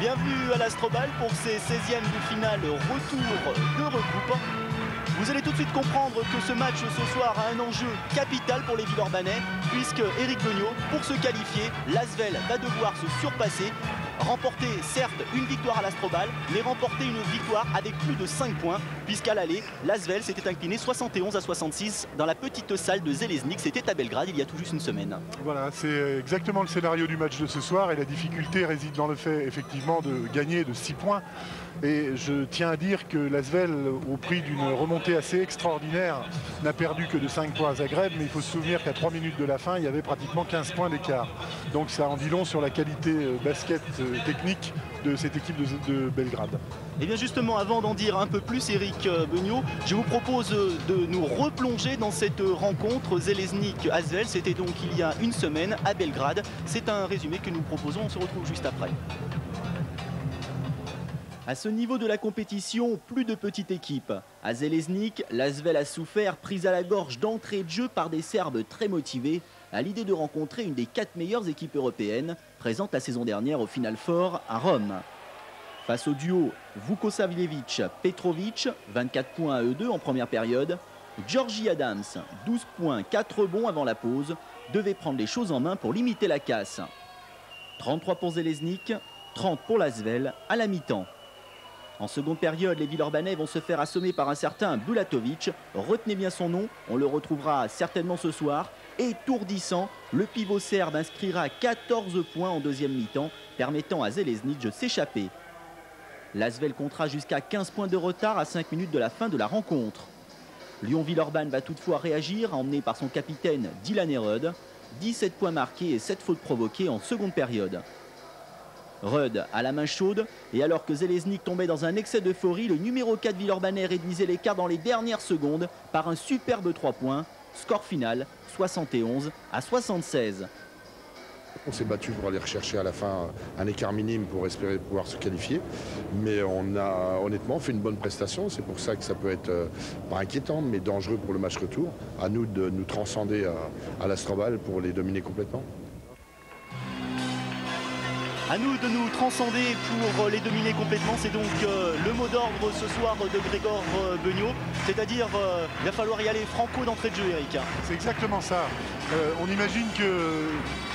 Bienvenue à l'Astrobal pour ces 16e de finale retour de recoupe. Vous allez tout de suite comprendre que ce match ce soir a un enjeu capital pour les Villeurbanais, puisque Éric Beugnot, pour se qualifier, l'Asvel va devoir se surpasser, remporter certes une victoire à l'Astrobal, mais remporter une victoire avec plus de 5 points, puisqu'à l'aller, l'Asvel s'était incliné 71-66 dans la petite salle de Železník. C'était à Belgrade il y a tout juste une semaine. Voilà, c'est exactement le scénario du match de ce soir, et la difficulté réside dans le fait effectivement de gagner de 6 points. Et je tiens à dire que l'Asvel, au prix d'une remontée assez extraordinaire, n'a perdu que de 5 points à Zagreb, mais il faut se souvenir qu'à 3 minutes de la fin, il y avait pratiquement 15 points d'écart. Donc ça en dit long sur la qualité basket technique de cette équipe de Belgrade. Et bien justement, avant d'en dire un peu plus, Éric Beugnot, je vous propose de nous replonger dans cette rencontre Železník-Asvel. C'était donc il y a une semaine à Belgrade. C'est un résumé que nous proposons, on se retrouve juste après. À ce niveau de la compétition, plus de petite équipe. À Železník, l'Asvel a souffert, prise à la gorge d'entrée de jeu par des Serbes très motivés, à l'idée de rencontrer une des 4 meilleures équipes européennes, présentes la saison dernière au Final Four à Rome. Face au duo Vukosavljevic-Petrovic, 24 points à eux deux en première période, Georgie Adams, 12 points, 4 rebonds avant la pause, devait prendre les choses en main pour limiter la casse. 33 pour Železník, 30 pour l'Asvel à la mi-temps. En seconde période, les Villeurbanais vont se faire assommer par un certain Bulatovic. Retenez bien son nom, on le retrouvera certainement ce soir. Étourdissant, le pivot serbe inscrira 14 points en deuxième mi-temps, permettant à Železník de s'échapper. L'Asvel comptera jusqu'à 15 points de retard à 5 minutes de la fin de la rencontre. Lyon-Villeurbanne va toutefois réagir, emmené par son capitaine Dylan Rudd. 17 points marqués et 7 fautes provoquées en seconde période. Rudd à la main chaude, et alors que Železník tombait dans un excès d'euphorie, le numéro 4 Villeurbanais réduisait l'écart dans les dernières secondes par un superbe 3 points. Score final 71-76. On s'est battu pour aller rechercher à la fin un écart minime pour espérer pouvoir se qualifier. Mais on a honnêtement fait une bonne prestation. C'est pour ça que ça peut être pas inquiétant, mais dangereux pour le match retour. À nous de nous transcender à l'Astrobal pour les dominer complètement. À nous de nous transcender pour les dominer complètement. C'est donc le mot d'ordre ce soir de Grégor Beugnot. C'est-à-dire il va falloir y aller franco d'entrée de jeu, Eric. C'est exactement ça. On imagine que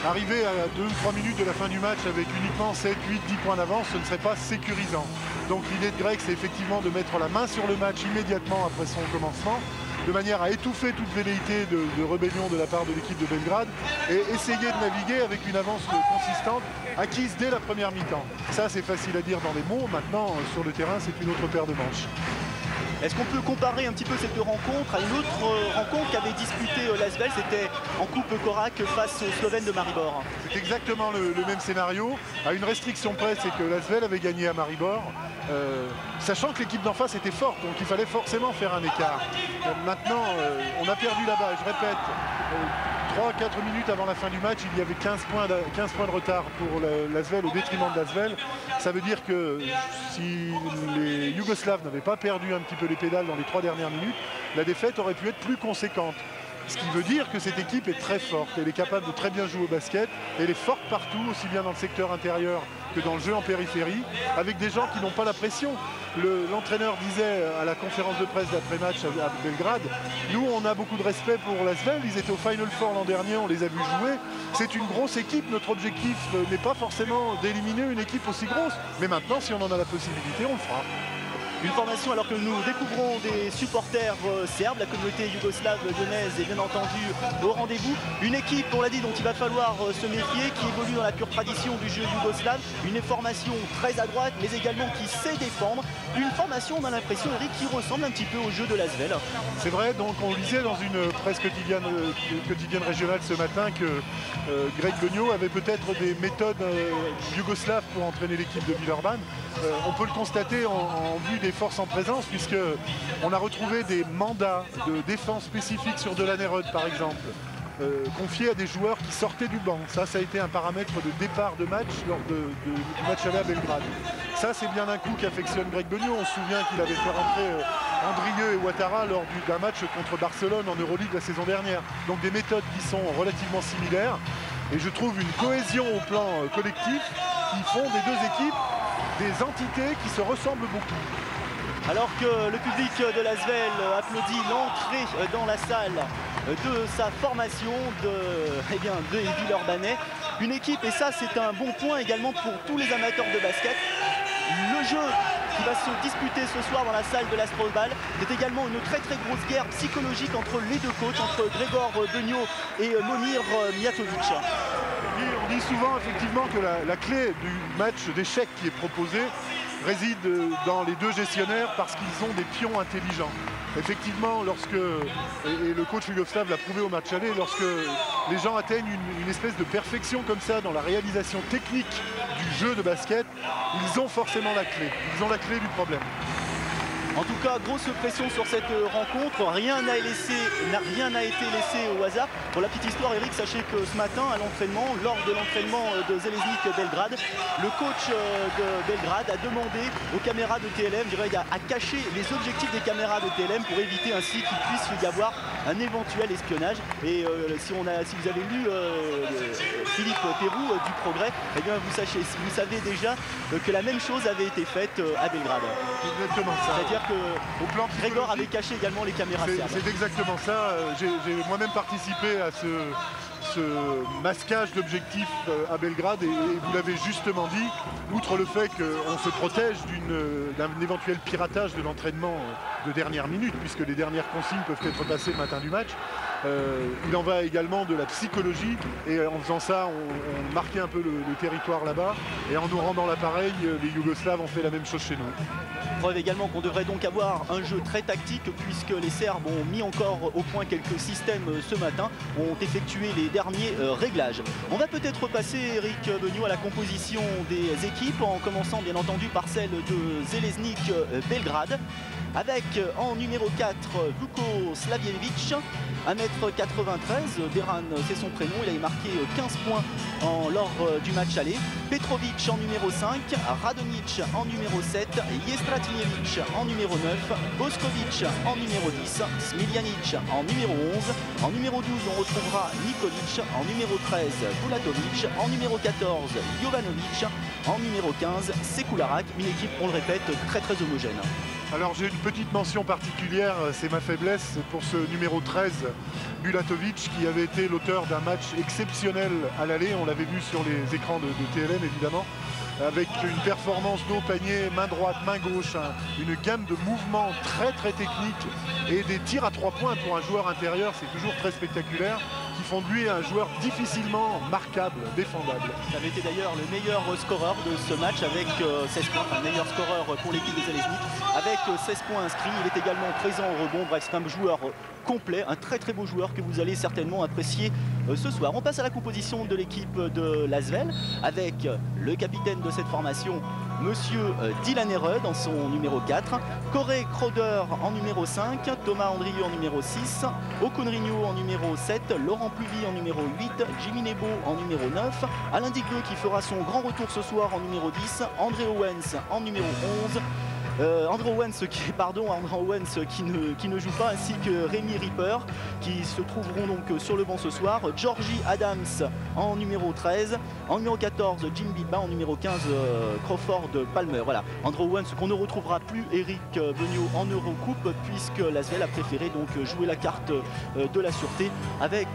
arriver à 2 ou 3 minutes de la fin du match avec uniquement 7, 8, 10 points d'avance, ce ne serait pas sécurisant. Donc l'idée de Greg, c'est effectivement de mettre la main sur le match immédiatement après son commencement, de manière à étouffer toute velléité de rébellion de la part de l'équipe de Belgrade et essayer de naviguer avec une avance consistante acquise dès la première mi-temps. Ça, c'est facile à dire dans les mots. Maintenant, sur le terrain, c'est une autre paire de manches. Est-ce qu'on peut comparer un petit peu cette rencontre à une autre rencontre qu'avait disputée l'Asvel? C'était en Coupe Korak face aux Slovènes de Maribor. C'est exactement le même scénario, à une restriction près, c'est que l'Asvel avait gagné à Maribor, sachant que l'équipe d'en face était forte, donc il fallait forcément faire un écart. Maintenant, on a perdu là-bas, je répète, 3-4 minutes avant la fin du match, il y avait 15 points de retard pour l'Asvel au détriment de l'Asvel. Ça veut dire que si les Yougoslaves n'avaient pas perdu un petit peu les pédales dans les 3 dernières minutes, la défaite aurait pu être plus conséquente. Ce qui veut dire que cette équipe est très forte, elle est capable de très bien jouer au basket, elle est forte partout, aussi bien dans le secteur intérieur que dans le jeu en périphérie, avec des gens qui n'ont pas la pression. L'entraîneur disait à la conférence de presse d'après-match à Belgrade, nous on a beaucoup de respect pour l'Asvel, ils étaient au Final Four l'an dernier, on les a vus jouer, c'est une grosse équipe, notre objectif n'est pas forcément d'éliminer une équipe aussi grosse, mais maintenant si on en a la possibilité, on le fera. Une formation alors que nous découvrons des supporters serbes, la communauté yougoslave lyonnaise est bien entendu au rendez-vous. Une équipe, on l'a dit, dont il va falloir se méfier, qui évolue dans la pure tradition du jeu yougoslave. Une formation très à droite, mais également qui sait défendre. Une formation, on a l'impression, Eric, qui ressemble un petit peu au jeu de l'Asvel. C'est vrai, donc on lisait dans une presse quotidienne régionale ce matin que Greg Beugnot avait peut-être des méthodes yougoslaves pour entraîner l'équipe de Villeurbanne. On peut le constater en vue des forces en présence, puisque on a retrouvé des mandats de défense spécifiques sur Dylan Rudd par exemple, confiés à des joueurs qui sortaient du banc. Ça a été un paramètre de départ de match lors du match aller à Belgrade. Ça, c'est bien un coup qu'affectionne Greg Beugnot. On se souvient qu'il avait fait rentrer Andrieux et Ouattara lors d'un match contre Barcelone en Euroleague la saison dernière. Donc des méthodes qui sont relativement similaires. Et je trouve une cohésion au plan collectif qui font des deux équipes des entités qui se ressemblent beaucoup. Alors que le public de l'Asvel applaudit l'entrée dans la salle de sa formation de Villeurbanais. Une équipe, et ça c'est un bon point également pour tous les amateurs de basket. Le jeu qui va se disputer ce soir dans la salle de l'Astrobal est également une très grosse guerre psychologique entre les deux coachs, entre Grégor Beugnot et Momir Mijatovic. On dit souvent effectivement que la clé du match d'échecs qui est proposé réside dans les deux gestionnaires parce qu'ils ont des pions intelligents. Effectivement, et le coach Yougoslav l'a prouvé au match aller, lorsque les gens atteignent une espèce de perfection comme ça dans la réalisation technique du jeu de basket, ils ont forcément la clé. Ils ont la clé du problème. En tout cas, grosse pression sur cette rencontre. Rien n'a été laissé au hasard. Pour la petite histoire, Eric, sachez que ce matin, à l'entraînement, lors de l'entraînement de Željeznik Belgrade, le coach de Belgrade a demandé aux caméras de TLM, à cacher les objectifs des caméras de TLM pour éviter ainsi qu'il puisse y avoir un éventuel espionnage. Et si vous avez lu Philippe Pérou du Progrès, eh bien vous savez déjà que la même chose avait été faite à Belgrade. Exactement ça. C'est-à-dire que Grégor avait caché également les caméras serbes. C'est exactement ça. J'ai moi-même participé à ce masquage d'objectifs à Belgrade et vous l'avez justement dit, outre le fait qu'on se protège d'un éventuel piratage de l'entraînement de dernière minute, puisque les dernières consignes peuvent être passées le matin du match, il en va également de la psychologie et en faisant ça on marquait un peu le territoire là-bas et en nous rendant l'appareil, les Yougoslaves ont fait la même chose chez nous. Preuve également qu'on devrait donc avoir un jeu très tactique puisque les Serbes ont mis encore au point quelques systèmes ce matin, ont effectué les derniers réglages. On va peut-être passer, Eric Beugnot, à la composition des équipes en commençant bien entendu par celle de Željeznik Belgrade avec en numéro 4 Vuko Slavjević, 1m93, Beran c'est son prénom, il avait marqué 15 points lors du match aller. Petrovic en numéro 5, Radonjic en numéro 7, Jestratinjević en numéro 9, Bošković en numéro 10, Smiljanić en numéro 11, en numéro 12 on retrouvera Nikolic, en numéro 13 Bulatovic, en numéro 14 Jovanovic, en numéro 15 Sekularak, une équipe on le répète très homogène. Alors j'ai une petite mention particulière, c'est ma faiblesse pour ce numéro 13, Bulatovic, qui avait été l'auteur d'un match exceptionnel à l'aller, on l'avait vu sur les écrans de TLM évidemment, avec une performance dos panier, main droite, main gauche, une gamme de mouvements très techniques et des tirs à 3 points pour un joueur intérieur, c'est toujours très spectaculaire, qui font de lui un joueur difficilement marquable, défendable. Ça avait été d'ailleurs le meilleur scoreur de ce match avec 16 points, enfin, le meilleur scoreur pour l'équipe de Željeznik avec 16 points inscrits. Il est également présent au rebond, bref c'est un joueur complet, un très beau joueur que vous allez certainement apprécier ce soir. On passe à la composition de l'équipe de l'Asvel avec le capitaine de cette formation, Monsieur Dylan Ereux dans son numéro 4, Corey Crowder en numéro 5, Thomas Andrieux en numéro 6, Okun Rigno en numéro 7, Laurent Pluvy en numéro 8, Jimmy Nebo en numéro 9, Alain Digueux qui fera son grand retour ce soir en numéro 10, André Owens en numéro 11, Andrew Owens qui ne joue pas, ainsi que Rémi Ripper qui se trouveront donc sur le banc ce soir, Georgie Adams en numéro 13, en numéro 14 Jim Biba, en numéro 15 Crawford Palmer. Voilà, Andrew Owens qu'on ne retrouvera plus, Eric Beugnot, en Eurocoupe puisque l'Asvel a préféré donc jouer la carte de la sûreté avec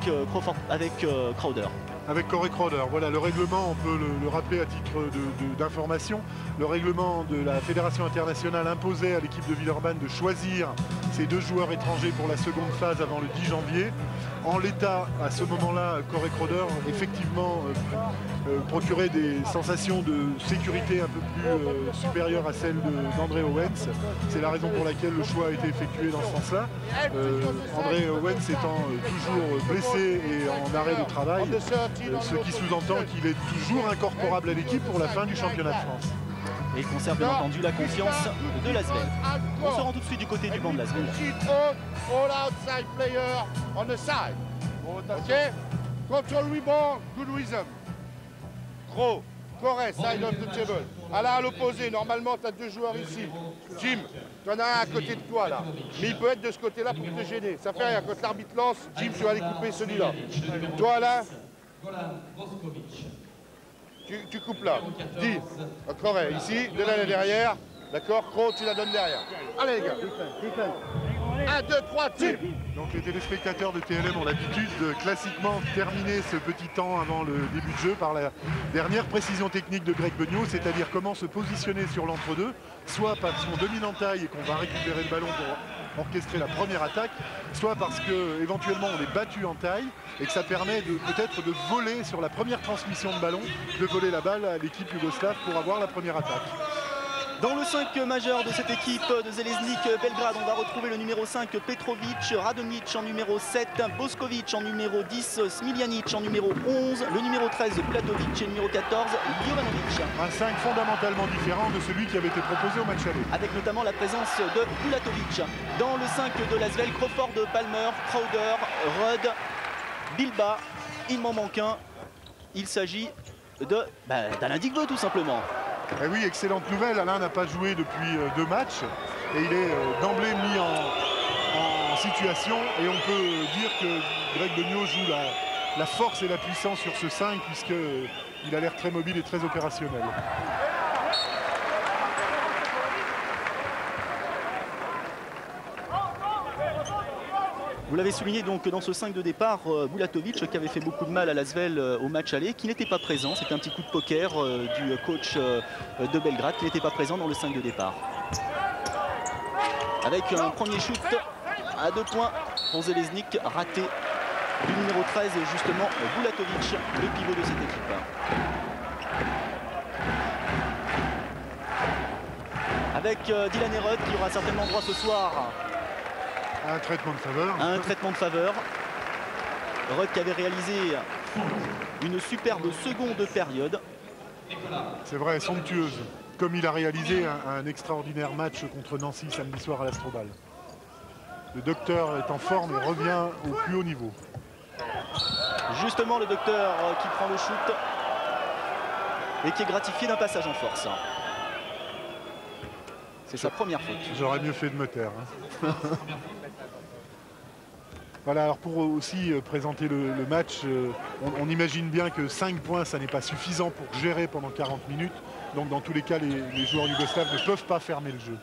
Crowder. Avec Corey Crowder, voilà le règlement, on peut le rappeler à titre d'information. Le règlement de la Fédération internationale imposait à l'équipe de Villeurbanne de choisir ces 2 joueurs étrangers pour la seconde phase avant le 10 janvier. En l'état, à ce moment-là, Corey Crowder effectivement procurait des sensations de sécurité un peu plus supérieures à celles d'André Owens. C'est la raison pour laquelle le choix a été effectué dans ce sens-là. André Owens étant toujours blessé et en arrêt de travail, ce qui sous-entend qu'il est toujours incorporable à l'équipe pour la fin du championnat de France. Et il conserve bien entendu la confiance de l'Asvel. On se rend tout de suite du côté du banc de l'Asvel. All outside player on the side. Ok? Control rebound, good rhythm. Gros, correct, side of the table. À l'opposé, normalement tu as 2 joueurs ici. Jim, tu en as un à côté de toi là. Mais il peut être de ce côté-là pour te gêner. Ça fait rien, quand l'arbitre lance, Jim, tu vas aller couper celui-là. Toi là. tu coupes là. Dis, Corée, ici, de là derrière. D'accord, Crow, tu la donnes derrière. Allez les gars. 1, 2, 3, tire. Donc les téléspectateurs de TLM ont l'habitude de classiquement terminer ce petit temps avant le début de jeu par la dernière précision technique de Greg Beugnot, c'est-à-dire comment se positionner sur l'entre-deux, soit parce qu'on domine en taille et qu'on va récupérer le ballon pour orchestrer la première attaque, soit parce que éventuellement on est battu en taille et que ça permet peut-être de voler sur la première transmission de ballon, de voler la balle à l'équipe yougoslave pour avoir la première attaque. Dans le 5 majeur de cette équipe de Željeznik Belgrade, on va retrouver le numéro 5 Petrovic, Radonjic en numéro 7, Boskovic en numéro 10, Smiljanic en numéro 11, le numéro 13 Bulatovic et le numéro 14 Jovanovic. Un 5 fondamentalement différent de celui qui avait été proposé au match aller. Avec notamment la présence de Bulatovic. Dans le 5 de l'Asvel, Crawford, Palmer, Crowder, Rudd, Bilba, il m'en manque un. Il s'agit d'Alain Digbeu tout simplement. Eh oui, excellente nouvelle, Alain n'a pas joué depuis 2 matchs et il est d'emblée mis en situation et on peut dire que Greg Beugnot joue la force et la puissance sur ce 5 puisqu'il a l'air très mobile et très opérationnel. Vous l'avez souligné donc dans ce 5 de départ, Bulatovic qui avait fait beaucoup de mal à l'Asvel au match aller, qui n'était pas présent. C'était un petit coup de poker du coach de Belgrade qui n'était pas présent dans le 5 de départ. Avec un premier shoot à 2 points pour Željeznik, raté du numéro 13 justement Bulatovic, le pivot de cette équipe. Avec Dylan Herod qui aura certainement droit ce soir un traitement de faveur. Un traitement de faveur. Rudd qui avait réalisé une superbe seconde période. C'est vrai, somptueuse. Comme il a réalisé un extraordinaire match contre Nancy samedi soir à l'Astrobal. Le docteur est en forme et revient au plus haut niveau. Justement le docteur qui prend le shoot et qui est gratifié d'un passage en force. C'est sa première faute. J'aurais mieux fait de me taire. Hein. Voilà, alors pour aussi présenter le match, on imagine bien que 5 points, ça n'est pas suffisant pour gérer pendant 40 minutes. Donc dans tous les cas, les joueurs yougoslaves ne peuvent pas fermer le jeu.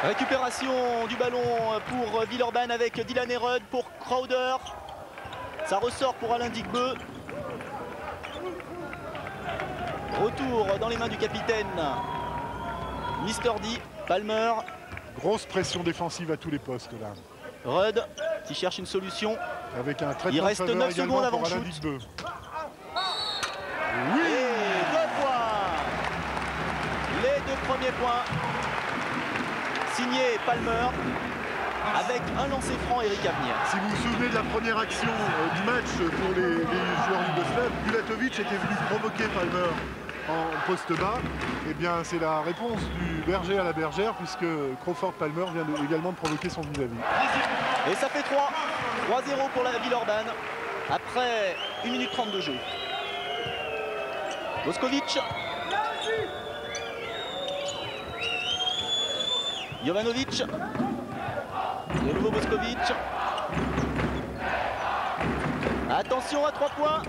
Récupération du ballon pour Villeurbanne avec Dylan Herod pour Crowder. Ça ressort pour Alain Digbeu. Retour dans les mains du capitaine Mister D, Palmer. Grosse pression défensive à tous les postes là. Rudd qui cherche une solution. Avec un traitement il reste 9 secondes avant le shoot. Digbeu. Oui, et 2 points. Les 2 premiers points. Signé Palmer. Avec un lancer franc, Eric Avenir. Si vous vous souvenez de la première action du match pour les joueurs yougoslaves, Bulatovic était venu provoquer Palmer en poste bas. Eh bien, c'est la réponse du berger à la bergère, puisque Crawford Palmer vient également de provoquer son vis-à-vis. Et ça fait 3-0 pour la Villeurbanne, après 1 minute 30 de jeu. Boskovic. Jovanovic. De nouveau Boskovic. Attention à 3 points.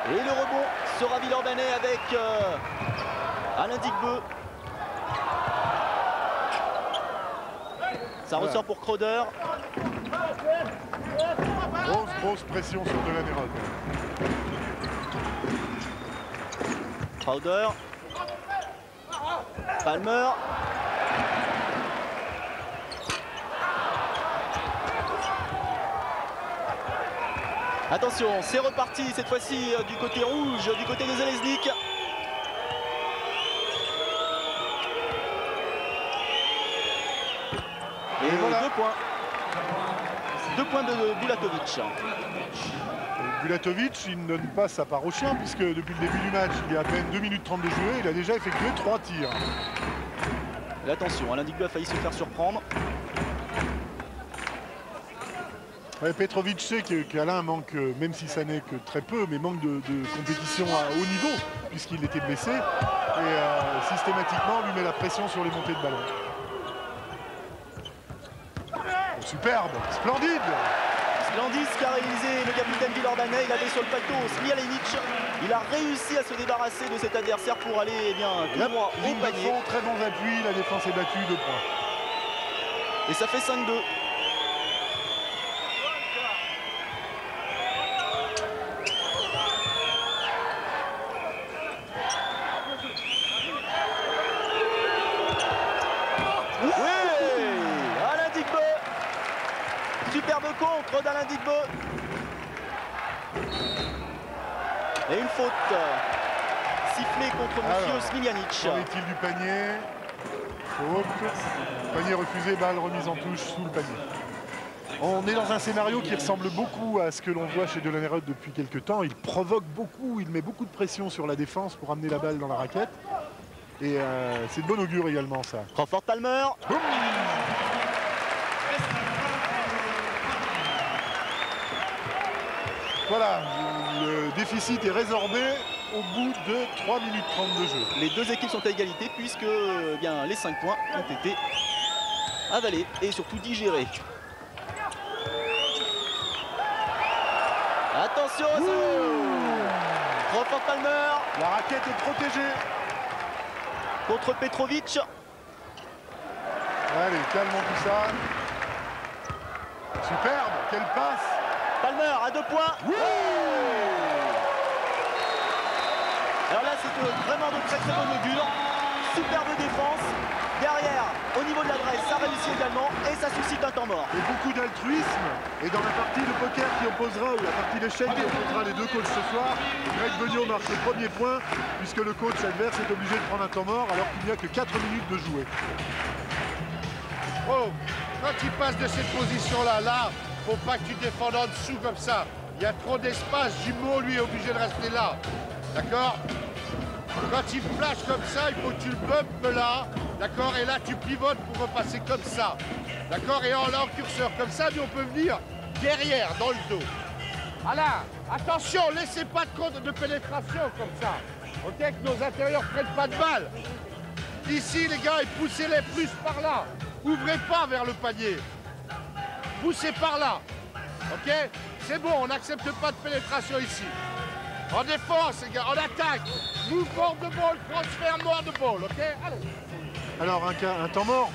Et le rebond sera Villeurbanais avec Alain Digbeu. Ça ressort pour Crowder. Grosse pression sur Dylan Herod. Crowder. Palmer. Attention, c'est reparti cette fois-ci du côté rouge, du côté de Željeznik. Et voilà. 2 points. 2 points de Bulatovic. Bulatovic, il ne donne pas sa part au chien, puisque depuis le début du match, il y a à peine 2 minutes 30 de jouer, il a déjà effectué 3 tirs. Et attention, Alain Digbeu a failli se faire surprendre. Ouais, Petrovic sait qu'Alain manque, même si ça n'est que très peu, mais manque de compétition à haut niveau, puisqu'il était blessé. Et systématiquement, lui met la pression sur les montées de ballon. Superbe, splendide. Landis qui a réalisé le capitaine Villeurbanais, il avait sur le plateau Smiljanic. Il a réussi à se débarrasser de cet adversaire pour aller eh bien, tout droit au Ligne de panier. fond, très bons appuis, la défense est battue, 2 points. Et ça fait 5-2. Superbe contre d'Alain Digbe. Et une faute sifflée contre Monsieur Smiljanic. Qu'en est-il du panier? Faute. Panier refusé, balle remise en touche sous le panier. On est dans un scénario qui ressemble beaucoup à ce que l'on voit chez Delaney Rudd depuis quelques temps. Il provoque beaucoup, il met beaucoup de pression sur la défense pour amener la balle dans la raquette. Et c'est de bon augure également ça. Crawford Palmer. Boum. Voilà, le déficit est résorbé au bout de 3 minutes 30 de jeu. Les deux équipes sont à égalité puisque eh bien, les 5 points ont été avalés et surtout digérés. Attention à ça. Crawford Palmer. La raquette est protégée. Contre Petrovic. Allez, calmons tout ça. Superbe, quelle passe. Palmer à 2 points. Oui. Alors là, c'est vraiment de très bon augure. Superbe défense. Derrière, au niveau de l'adresse, ça réussit également et ça suscite un temps mort. Et beaucoup d'altruisme. Et dans la partie de poker qui opposera, ou la partie d'échec qui opposera les deux coachs ce soir, Greg Beugnot marque le premier point, puisque le coach adverse est obligé de prendre un temps mort alors qu'il n'y a que 4 minutes de jouer. Oh, quand il passe de cette position-là, faut pas que tu défendes en dessous comme ça. Il y a trop d'espace. Jimbo, lui, est obligé de rester là. D'accord? Quand il flash comme ça, il faut que tu le bumpes là. D'accord? Et là, tu pivotes pour repasser comme ça. D'accord? Et là, en curseur comme ça, nous, on peut venir derrière, dans le dos. Alain, attention, laissez pas de compte de pénétration comme ça. Ok? Que nos intérieurs ne prennent pas de balles. Ici, les gars, poussez-les plus par là. Ouvrez pas vers le panier. Poussez par là. Ok? C'est bon, on n'accepte pas de pénétration ici. En défense, les gars, en attaque. Mouvement de ball, transfert noir de ball. Ok? Allez. Alors un temps mort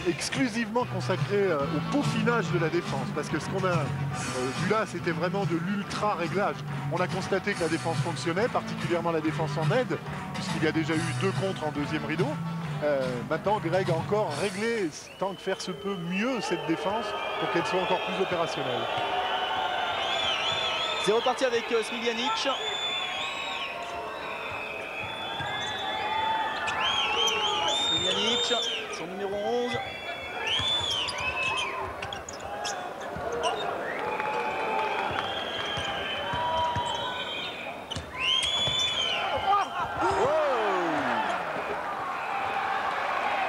exclusivement consacré au peaufinage de la défense, parce que ce qu'on a vu là, c'était vraiment de l'ultra réglage. On a constaté que la défense fonctionnait, particulièrement la défense en aide, puisqu'il y a déjà eu 2 contres en deuxième rideau. Maintenant, Greg a encore réglé, tant que faire se peut, mieux cette défense pour qu'elle soit encore plus opérationnelle. C'est reparti avec Smiljanic. Smiljanic, son numéro 11.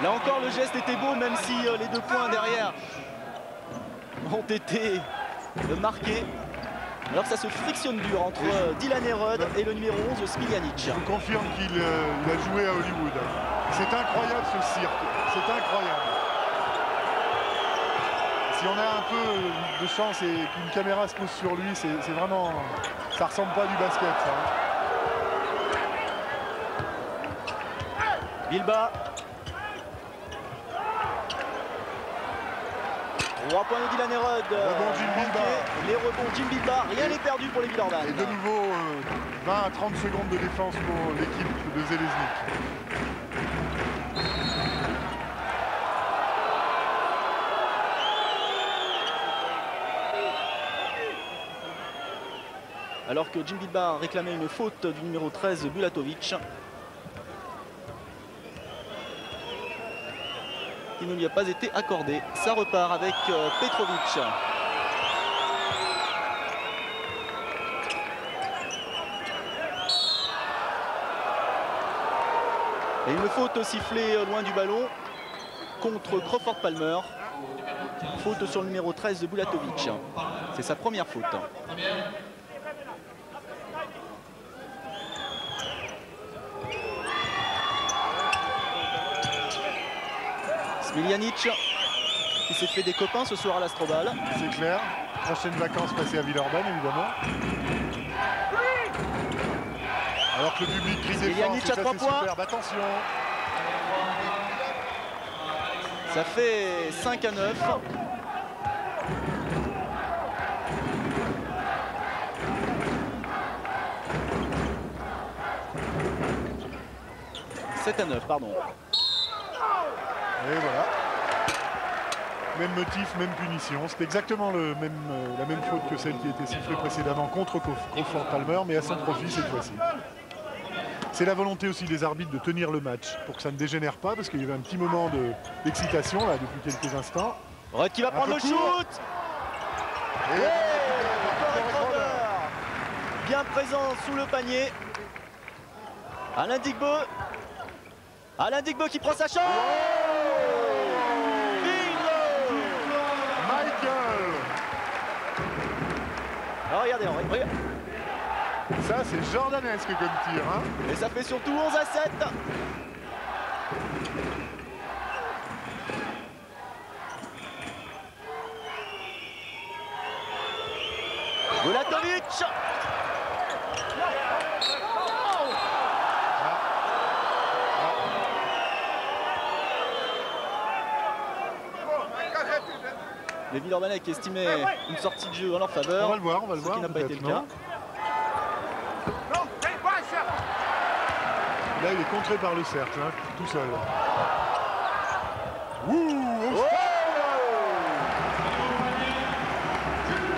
Là encore, le geste était beau, même si les 2 points derrière ont été marqués. Alors que ça se frictionne dur entre Delaney Rudd et le numéro 11, Smiljanic. Je vous confirme qu'il a joué à Hollywood. C'est incroyable ce cirque, c'est incroyable. Si on a un peu de chance et qu'une caméra se pose sur lui, c'est vraiment... Ça ressemble pas à du basket, ça. Bilba. 3 points de Delaney Rudd. Rebond Jim Bilba. Les rebonds Jim Bilba. Rien n'est perdu pour les Villeurbanne. Et de nouveau, 20 à 30 secondes de défense pour l'équipe de Železník. Alors que Jim Bilba réclamait une faute du numéro 13, Bulatovic, qui ne lui a pas été accordé. Ça repart avec Petrovic. Et une faute sifflée loin du ballon contre Crawford Palmer. Faute sur le numéro 13 de Bulatovic. C'est sa première faute. Smiljanic qui qui s'est fait des copains ce soir à l'Astrobal. C'est clair. Prochaines vacances passées à Villeurbanne, évidemment. Alors que le public crie des forces, Ilianic à 3 points. superbe. Attention. Ça fait 5 à 9. « 7 à 9, pardon. Et voilà. Même motif, même punition. C'est exactement la même faute que celle qui était sifflée précédemment contre Crawford Palmer, mais à son profit cette fois-ci. C'est la volonté aussi des arbitres de tenir le match pour que ça ne dégénère pas, parce qu'il y avait un petit moment d'excitation là depuis quelques instants. Rudd qui va prendre le shoot. Et bien présent sous le panier. Alain Digbo. Alain Digbo qui prend sa chance. Michael. Oh, regardez, regardez. Ça c'est jordanesque comme tir. Hein. Et ça fait surtout 11 à 7. Bulatovic. Les Villeurbanais qui estimaient une sortie de jeu en leur faveur. On va le voir, ce qui n'a pas été le cas. Là, il est contré par le cercle, hein, tout seul.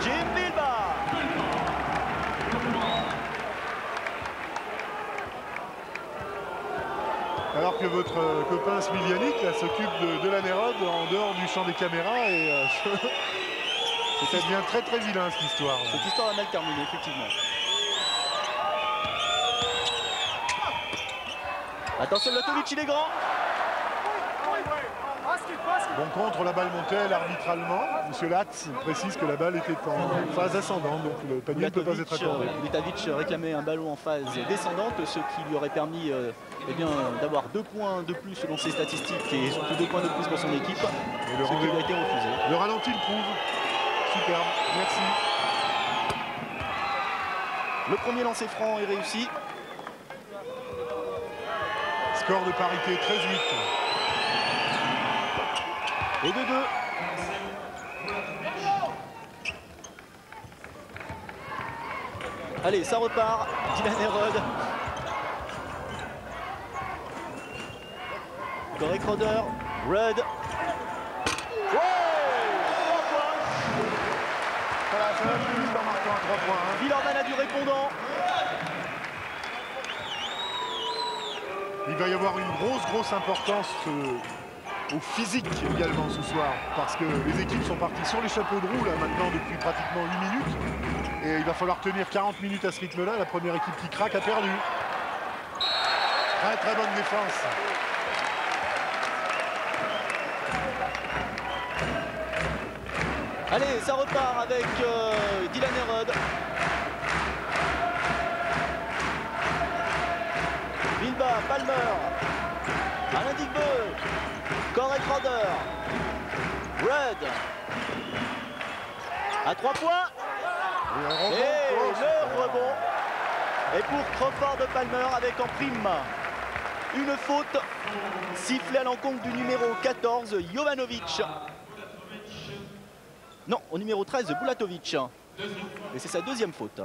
Jim Bilba. Alors que votre copain Smiljanich s'occupe de la Nérode en dehors du champ des caméras et ça devient très très vilain cette histoire. Cette histoire a mal terminé, effectivement. Attention, Bulatovic, il est grand. Bon contre, la balle montait arbitralement. Monsieur Latz précise que la balle était en phase ascendante, donc le panier ne peut pas être accordé. Bulatovic réclamait un ballon en phase descendante, ce qui lui aurait permis d'avoir 2 points de plus selon ses statistiques et surtout 2 points de plus pour son équipe. Et ce qui lui a été refusé. Le ralenti le prouve. Superbe, merci. Le premier lancer franc est réussi. Score de parité 13-8. Et 2-2. Allez, ça repart. Dylan Herod. Corey Crowder. Rudd. Voilà, ça va plus vite en marquant à 3 points. Hein. Villeurbanne a du répondant. Il va y avoir une grosse importance au physique également ce soir, parce que les équipes sont parties sur les chapeaux de roue là maintenant depuis pratiquement 8 minutes et il va falloir tenir 40 minutes à ce rythme-là. La première équipe qui craque a perdu. Très bonne défense. Allez, ça repart avec Dylan Herod. Bilba, Palmer, Alain Digbo, Corey Crowder, Rudd. À 3 points. Et le rebond. Et pour Crawford Palmer avec en prime une faute sifflée à l'encontre du numéro 14, Jovanovic. Non, au numéro 13, Bulatovic. Et c'est sa deuxième faute.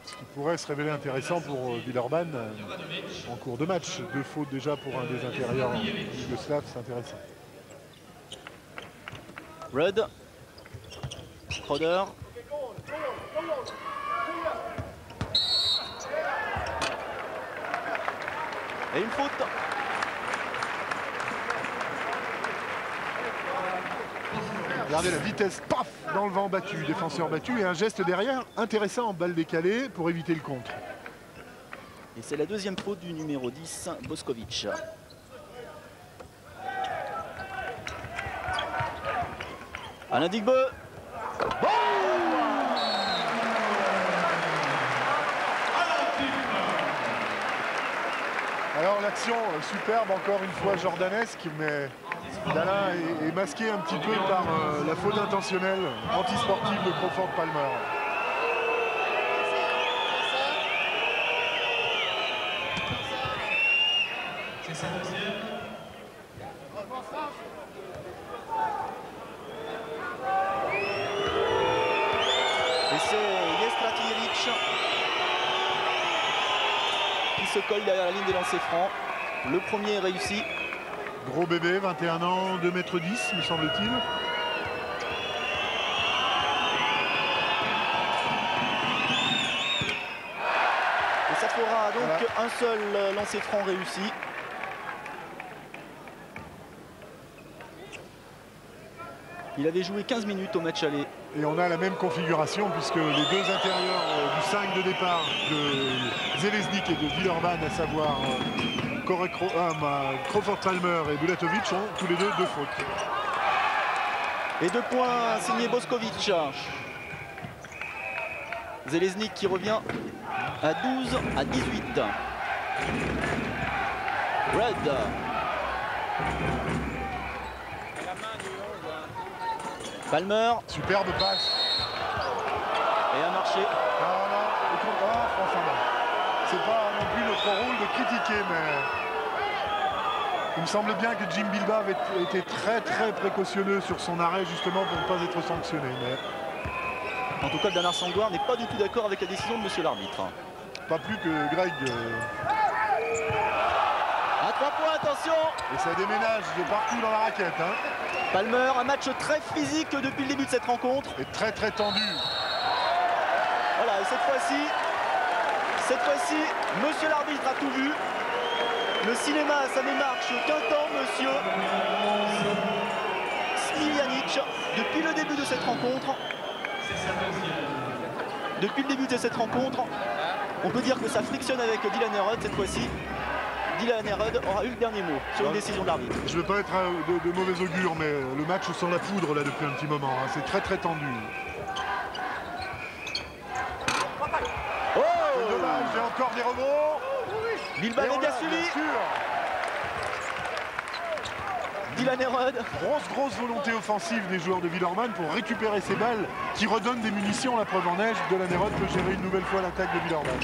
Ce qui pourrait se révéler intéressant pour Villeurbanne en cours de match. 2 fautes déjà pour un des intérieurs yougoslaves, c'est intéressant. Rudd. Crowder. Et une faute. Regardez la vitesse, paf, dans le vent battu, défenseur battu et un geste derrière intéressant en balle décalée pour éviter le contre. Et c'est la deuxième faute du numéro 10, Boskovic. Alain Digbo. Alors l'action superbe, encore une fois jordanesque, mais Dalla est masqué un petit peu par la faute intentionnelle antisportive de Crawford Palmer. Et c'est Jestratijevic qui se colle derrière la ligne des lancers francs. Le premier est réussi. Gros bébé, 21 ans, 2,10 m me semble-t-il. Et ça fera donc un seul lancer franc réussi. Il avait joué 15 minutes au match aller. Et on a la même configuration puisque les deux intérieurs du 5 de départ de Železník et de Villeurbanne, à savoir Crawford Palmer et Bulatovic, ont tous les deux fautes. Et 2 points signés Boskovic. Železník qui revient à 12 à 18. Red. Palmer. Superbe passe. Et un marché. Franchement, c'est pas non plus notre rôle de critiquer, mais il me semble bien que Jim Bilbao avait été très précautionneux sur son arrêt justement pour ne pas être sanctionné. Mais... En tout cas, le Bernard Sangouar n'est pas du tout d'accord avec la décision de monsieur l'arbitre. Pas plus que Greg. À 3 points, attention. Et ça déménage de partout dans la raquette. Hein. Palmer, un match très physique depuis le début de cette rencontre. Et très tendu. Voilà, et cette fois-ci, monsieur l'arbitre a tout vu. Le cinéma, ça ne marche qu'un temps, monsieur Smiljanic. Depuis le début de cette rencontre, on peut dire que ça frictionne avec Dylan Herod cette fois-ci. Dylan Herod aura eu le dernier mot sur une décision de l'arbitre. Je ne veux pas être de mauvais augure, mais le match sent la poudre là depuis un petit moment. Hein. C'est très tendu. Oh, c'est dommage, j'ai encore des rebonds. Bilbao est bien suivi. Dylan Herod. Grosse volonté offensive des joueurs de Villeurbanne pour récupérer ces balles qui redonnent des munitions. La preuve en neige, Dylan Herod peut gérer une nouvelle fois l'attaque de Villeurbanne.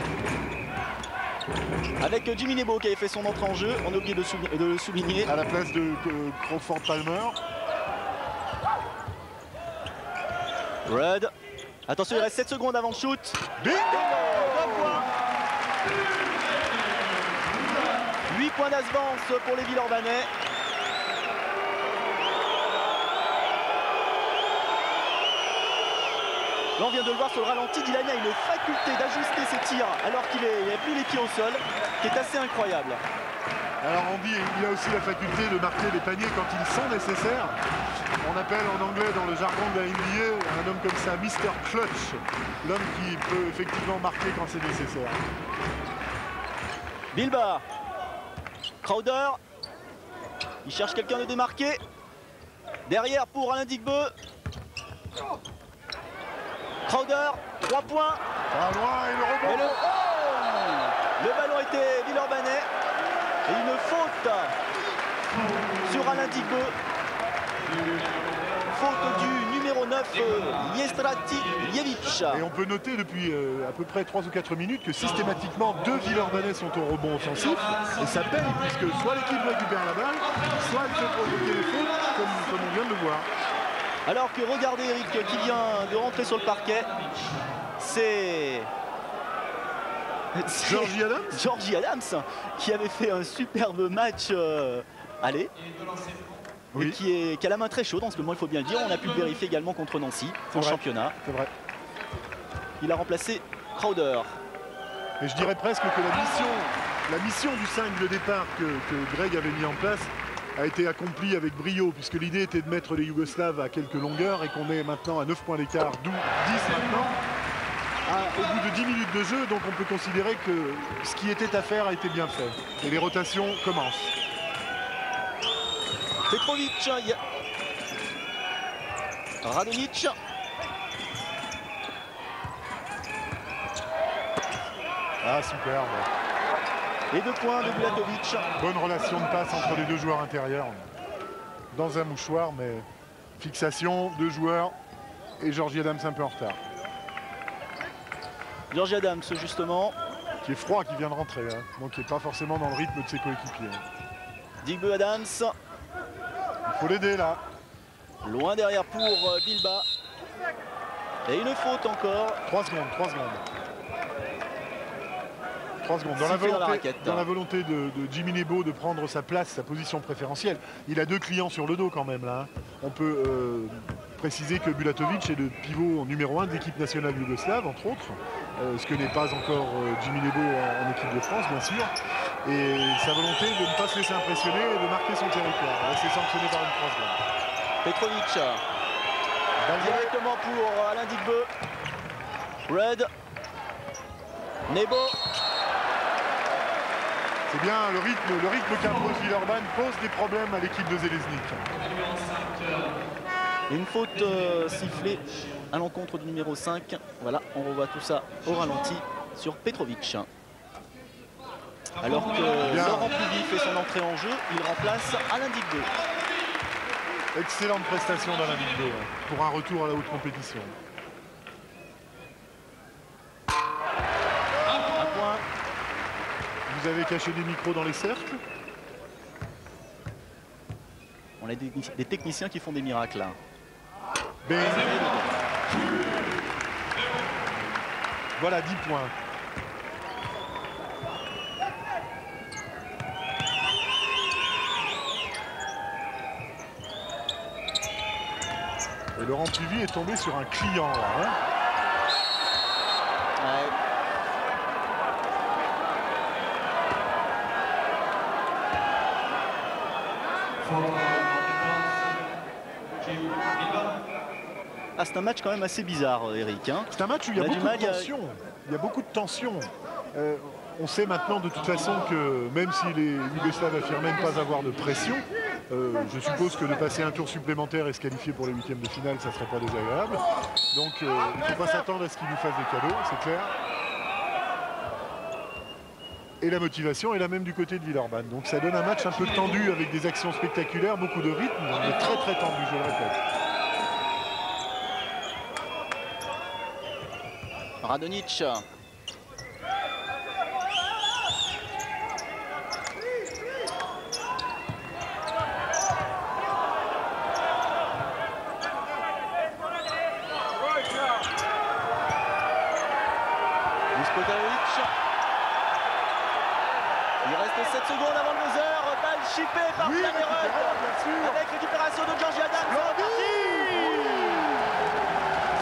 Avec Jimmy Nebo qui avait fait son entrée en jeu, on a oublié de le souligner. À la place de Crawford Palmer. Red. Attention, il reste 7 secondes avant le shoot. Bingo! 8 points d'avance pour les Villeurbanais. Là, on vient de le voir sur le ralenti, Dylan a une faculté d'ajuster ses tirs alors qu'il n'a plus les pieds au sol, qui est assez incroyable. Alors on dit il a aussi la faculté de marquer les paniers quand ils sont nécessaires. On appelle en anglais dans le jargon de la NBA un homme comme ça Mr. Clutch, l'homme qui peut effectivement marquer quand c'est nécessaire. Bilbao. Crowder. Il cherche quelqu'un de démarqué. Derrière pour Alain Digbeu. Crowder, 3 points. Pas loin et le rebond. Le ballon était Villeurbanais. Et une faute sur Alain Digbeu. Faute du numéro 9, Jestratijevic. Et on peut noter depuis à peu près 3 ou 4 minutes que systématiquement 2 Villeurbanais sont au rebond offensif. Et ça paye puisque soit l'équipe récupère la balle, soit elle fait provoquer les fautes comme on vient de le voir. Alors que regardez Eric qui vient de rentrer sur le parquet, c'est Georgie Adams qui avait fait un superbe match aller. Oui. Et qui a la main très chaude en ce moment, il faut bien le dire. On a pu le vérifier également contre Nancy en championnat. C'est vrai. Il a remplacé Crowder. Et je dirais presque que la mission du 5 de départ que Greg avait mis en place a été accomplie avec brio, puisque l'idée était de mettre les Yougoslaves à quelques longueurs et qu'on est maintenant à 9 points d'écart, d'où 10 maintenant. Au bout de 10 minutes de jeu, donc on peut considérer que ce qui était à faire a été bien fait. Et les rotations commencent. Petrovic, Radonic. Ah, superbe. Et 2 points de Bulatovic. Bonne relation de passe entre les deux joueurs intérieurs. dans un mouchoir, mais fixation, 2 joueurs et Georgie Adams un peu en retard. Georgie Adams, justement. Qui est froid, qui vient de rentrer, hein, donc qui n'est pas forcément dans le rythme de ses coéquipiers. Digbe Adams. Il faut l'aider là. Loin derrière pour Bilba. Et une faute encore. 3 secondes, 3 secondes. 3 secondes. Dans la volonté de Jimmy Nebo de prendre sa place, sa position préférentielle. Il a 2 clients sur le dos quand même là. On peut préciser que Bulatovic est le pivot numéro 1 de l'équipe nationale yougoslave, entre autres. Ce que n'est pas encore Jimmy Nebo en équipe de France, bien sûr. Et sa volonté de ne pas se laisser impressionner et de marquer son territoire. C'est sanctionné par une 3 secondes. Petrovic. Directement pour Alain Digbe. Red. Nebo. C'est bien le rythme qu'impose Villeurbanne pose des problèmes à l'équipe de Železník. Une faute sifflée à l'encontre du numéro 5. Voilà, on revoit tout ça au ralenti sur Petrovic. Alors que Laurent Pluvy fait son entrée en jeu, il remplace Alain Digbe. Excellente prestation d'Alain Digbe pour un retour à la haute compétition. Un point. Vous avez caché des micros dans les cercles. On a des techniciens qui font des miracles là. Ben, voilà 10 points. Et Laurent Pluvy est tombé sur un client là. Hein. Ouais. Ah, c'est un match quand même assez bizarre, Eric. Hein. C'est un match où il y a beaucoup de tension. Il y a beaucoup de tension. On sait maintenant de toute façon que même si les Yougoslaves affirmaient ne pas avoir de pression, je suppose que de passer un tour supplémentaire et se qualifier pour les 8e de finale, ça ne serait pas désagréable. Donc il ne faut pas s'attendre à ce qu'ils nous fassent des cadeaux, c'est clair. Et la motivation est la même du côté de Villeurbanne. Donc ça donne un match un peu tendu avec des actions spectaculaires, beaucoup de rythme, mais très très tendu, je le répète. Radonic. Il reste 7 secondes avant le buzzer. Balle chippée par Planerud. Avec récupération de Georgie Adams.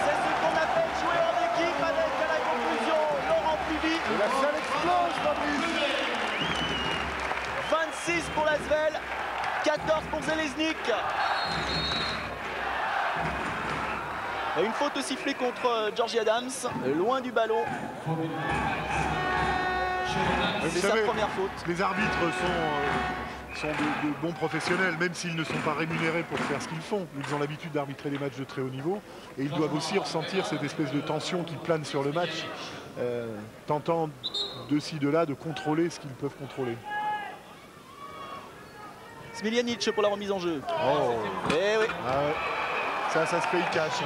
C'est ce qu'on appelle jouer en équipe avec à la conclusion Laurent Pluvy. Et la salle explose, Fabrice. 26 pour l'Asvel, 14 pour Železník. Une faute sifflée contre Georgie Adams, loin du ballon. C'est sa première faute. Les arbitres sont de bons professionnels, même s'ils ne sont pas rémunérés pour faire ce qu'ils font. Ils ont l'habitude d'arbitrer des matchs de très haut niveau et ils doivent aussi ressentir cette espèce de tension qui plane sur le match, tentant de ci, de là, de contrôler ce qu'ils peuvent contrôler. Smiljanic pour la remise en jeu. Oh. Eh oui. Ah ouais. Ça se paye cash. Hein.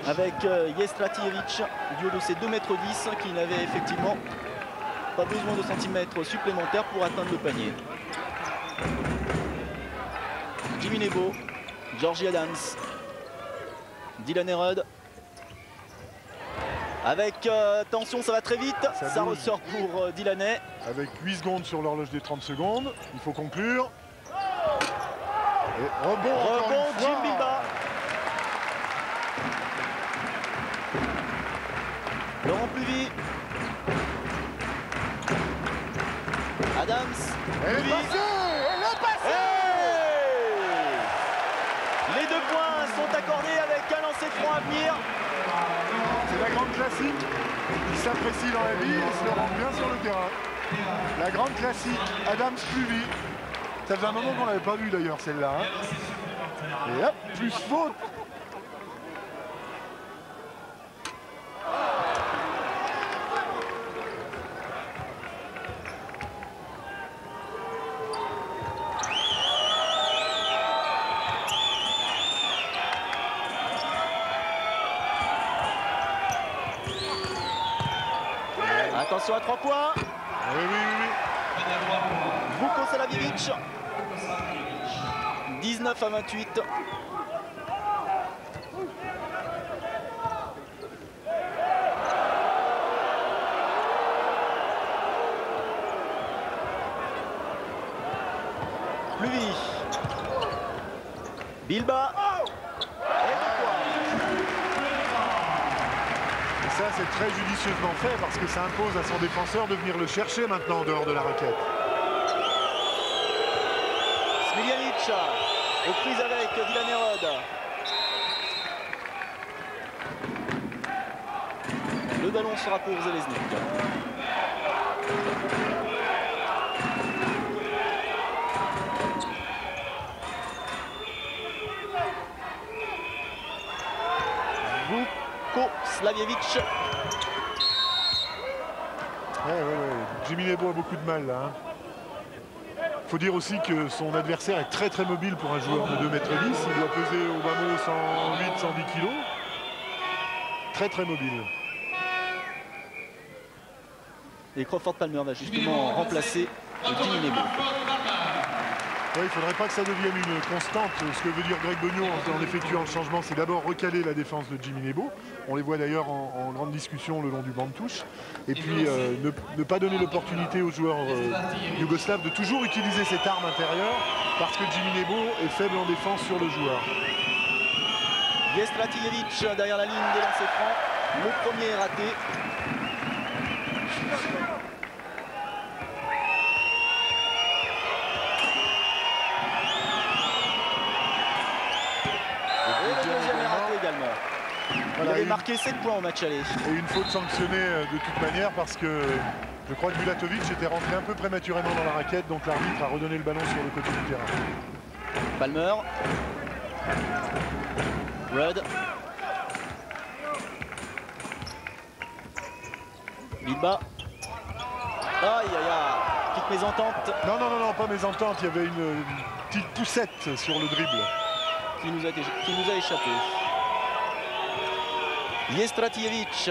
Avec Jestratijevic, duo de ses 2,10 m qui n'avait effectivement pas besoin de centimètres supplémentaires pour atteindre le panier. Jimmy Nebo, Georgie Adams, Dylan Herod. Avec attention, ça va très vite. Ça ressort pour Dylanais. Avec 8 secondes sur l'horloge des 30 secondes. Il faut conclure. Et rebond Jim Bilba. Laurent Pluvy. Adams. Elle est passée. Elle est passée. Hey, les 2 points sont accordés avec un lancer franc à venir. C'est la grande classique. Il s'apprécie dans la vie et se le rend bien sur le terrain. La grande classique, Adams Pluvy. Ça faisait un moment qu'on n'avait pas vu d'ailleurs celle-là. Hein. Et hop, plus faute. Attention à 3 points. Oui, oui, oui. Vuko Slavjevic. 19 à 28. Pluvy. Bilba. Et ça, c'est très judicieusement fait parce que ça impose à son défenseur de venir le chercher maintenant en dehors de la raquette. Smiljanic aux prises avec Dylan Herod. Le ballon sera pour Zeleznik. Vuko Slavjevic. Ouais. Jimmy Nebo a beaucoup de mal là. Il faut dire aussi que son adversaire est très mobile pour un joueur de 2,10 m. Il doit peser au bas mot 108-110 kg. Très mobile. Et Crawford Palmer va justement remplacer Jimmy Nebo. Ouais, il ne faudrait pas que ça devienne une constante. Ce que veut dire Greg Beugnot en effectuant le changement, c'est d'abord recaler la défense de Jimmy Nebo. On les voit d'ailleurs en grande discussion le long du banc de touche. Et puis ne pas donner l'opportunité aux joueurs yougoslaves de toujours utiliser cette arme intérieure parce que Jimmy Nebo est faible en défense sur le joueur. Jestratijevic derrière la ligne des lancers francs. Le premier est raté. Il avait marqué 7 points au match aller. Et une faute sanctionnée de toute manière parce que je crois que Bulatovic était rentré un peu prématurément dans la raquette, donc l'arbitre a redonné le ballon sur le côté du terrain. Palmer. Rudd. Bilba. Aïe aïe aïe. Petite mésentente. Non, pas mésentente. Il y avait une petite poussette sur le dribble. Qui nous a échappé. Jestratijevic.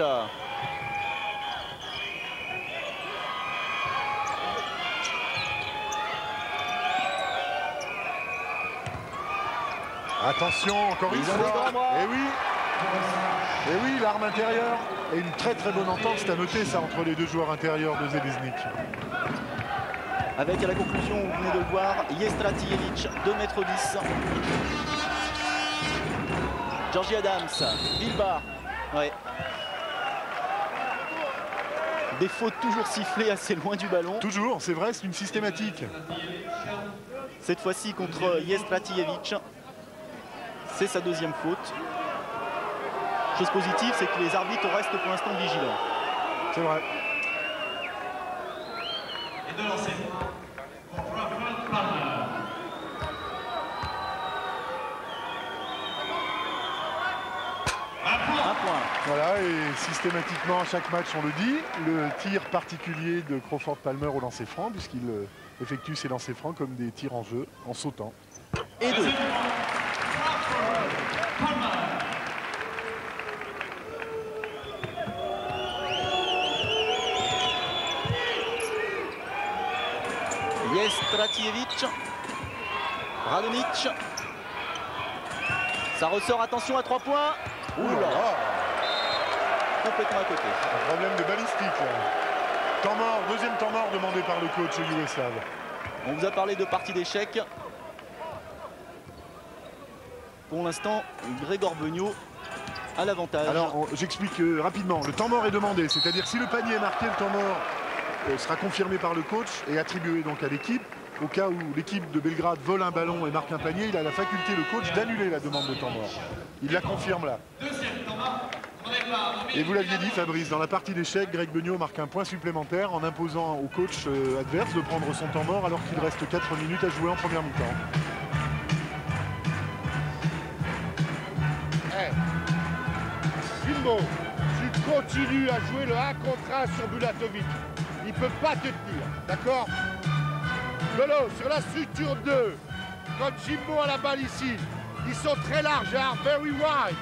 Attention, encore une fois. Et oui, l'arme intérieure. Et une très bonne entente, c'est à noter ça entre les deux joueurs intérieurs de Zeleznik. Avec à la conclusion, vous venez de le voir, Jestratijevic, 2,10 m. Georgie Adams, Bilba. Ouais. Des fautes toujours sifflées assez loin du ballon. Toujours, c'est vrai, c'est une systématique. Cette fois-ci contre Jestratijevic. C'est sa deuxième faute. Chose positive, c'est que les arbitres restent pour l'instant vigilants. C'est vrai. Et de lancer. Voilà, et systématiquement à chaque match on le dit, le tir particulier de Crawford Palmer au lancer franc, puisqu'il effectue ses lancers francs comme des tirs en jeu, en sautant. Et deux. Jestratijevic. Radonic. Ça ressort, attention à 3 points. Oula. Complètement à côté. Un problème de balistique là. Temps mort, deuxième temps mort demandé par le coach yougoslave. On vous a parlé de partie d'échecs. Pour l'instant, Grégor Beugnot a l'avantage. Alors j'explique rapidement. Le temps mort est demandé, c'est-à-dire si le panier est marqué, le temps mort sera confirmé par le coach et attribué donc à l'équipe. Au cas où l'équipe de Belgrade vole un ballon et marque un panier, il a la faculté, le coach, d'annuler la demande de temps mort. Il la confirme là. Et vous l'aviez dit, Fabrice, dans la partie d'échecs, Greg Beugnot marque un point supplémentaire en imposant au coach adverse de prendre son temps mort alors qu'il reste 4 minutes à jouer en première mi-temps. Hey. Jimbo, tu continues à jouer le 1 contre 1 sur Bulatovic. Il ne peut pas te tenir, d'accord? Lolo, sur la structure 2, quand Jimbo a la balle ici, ils sont très larges, hein, very wide.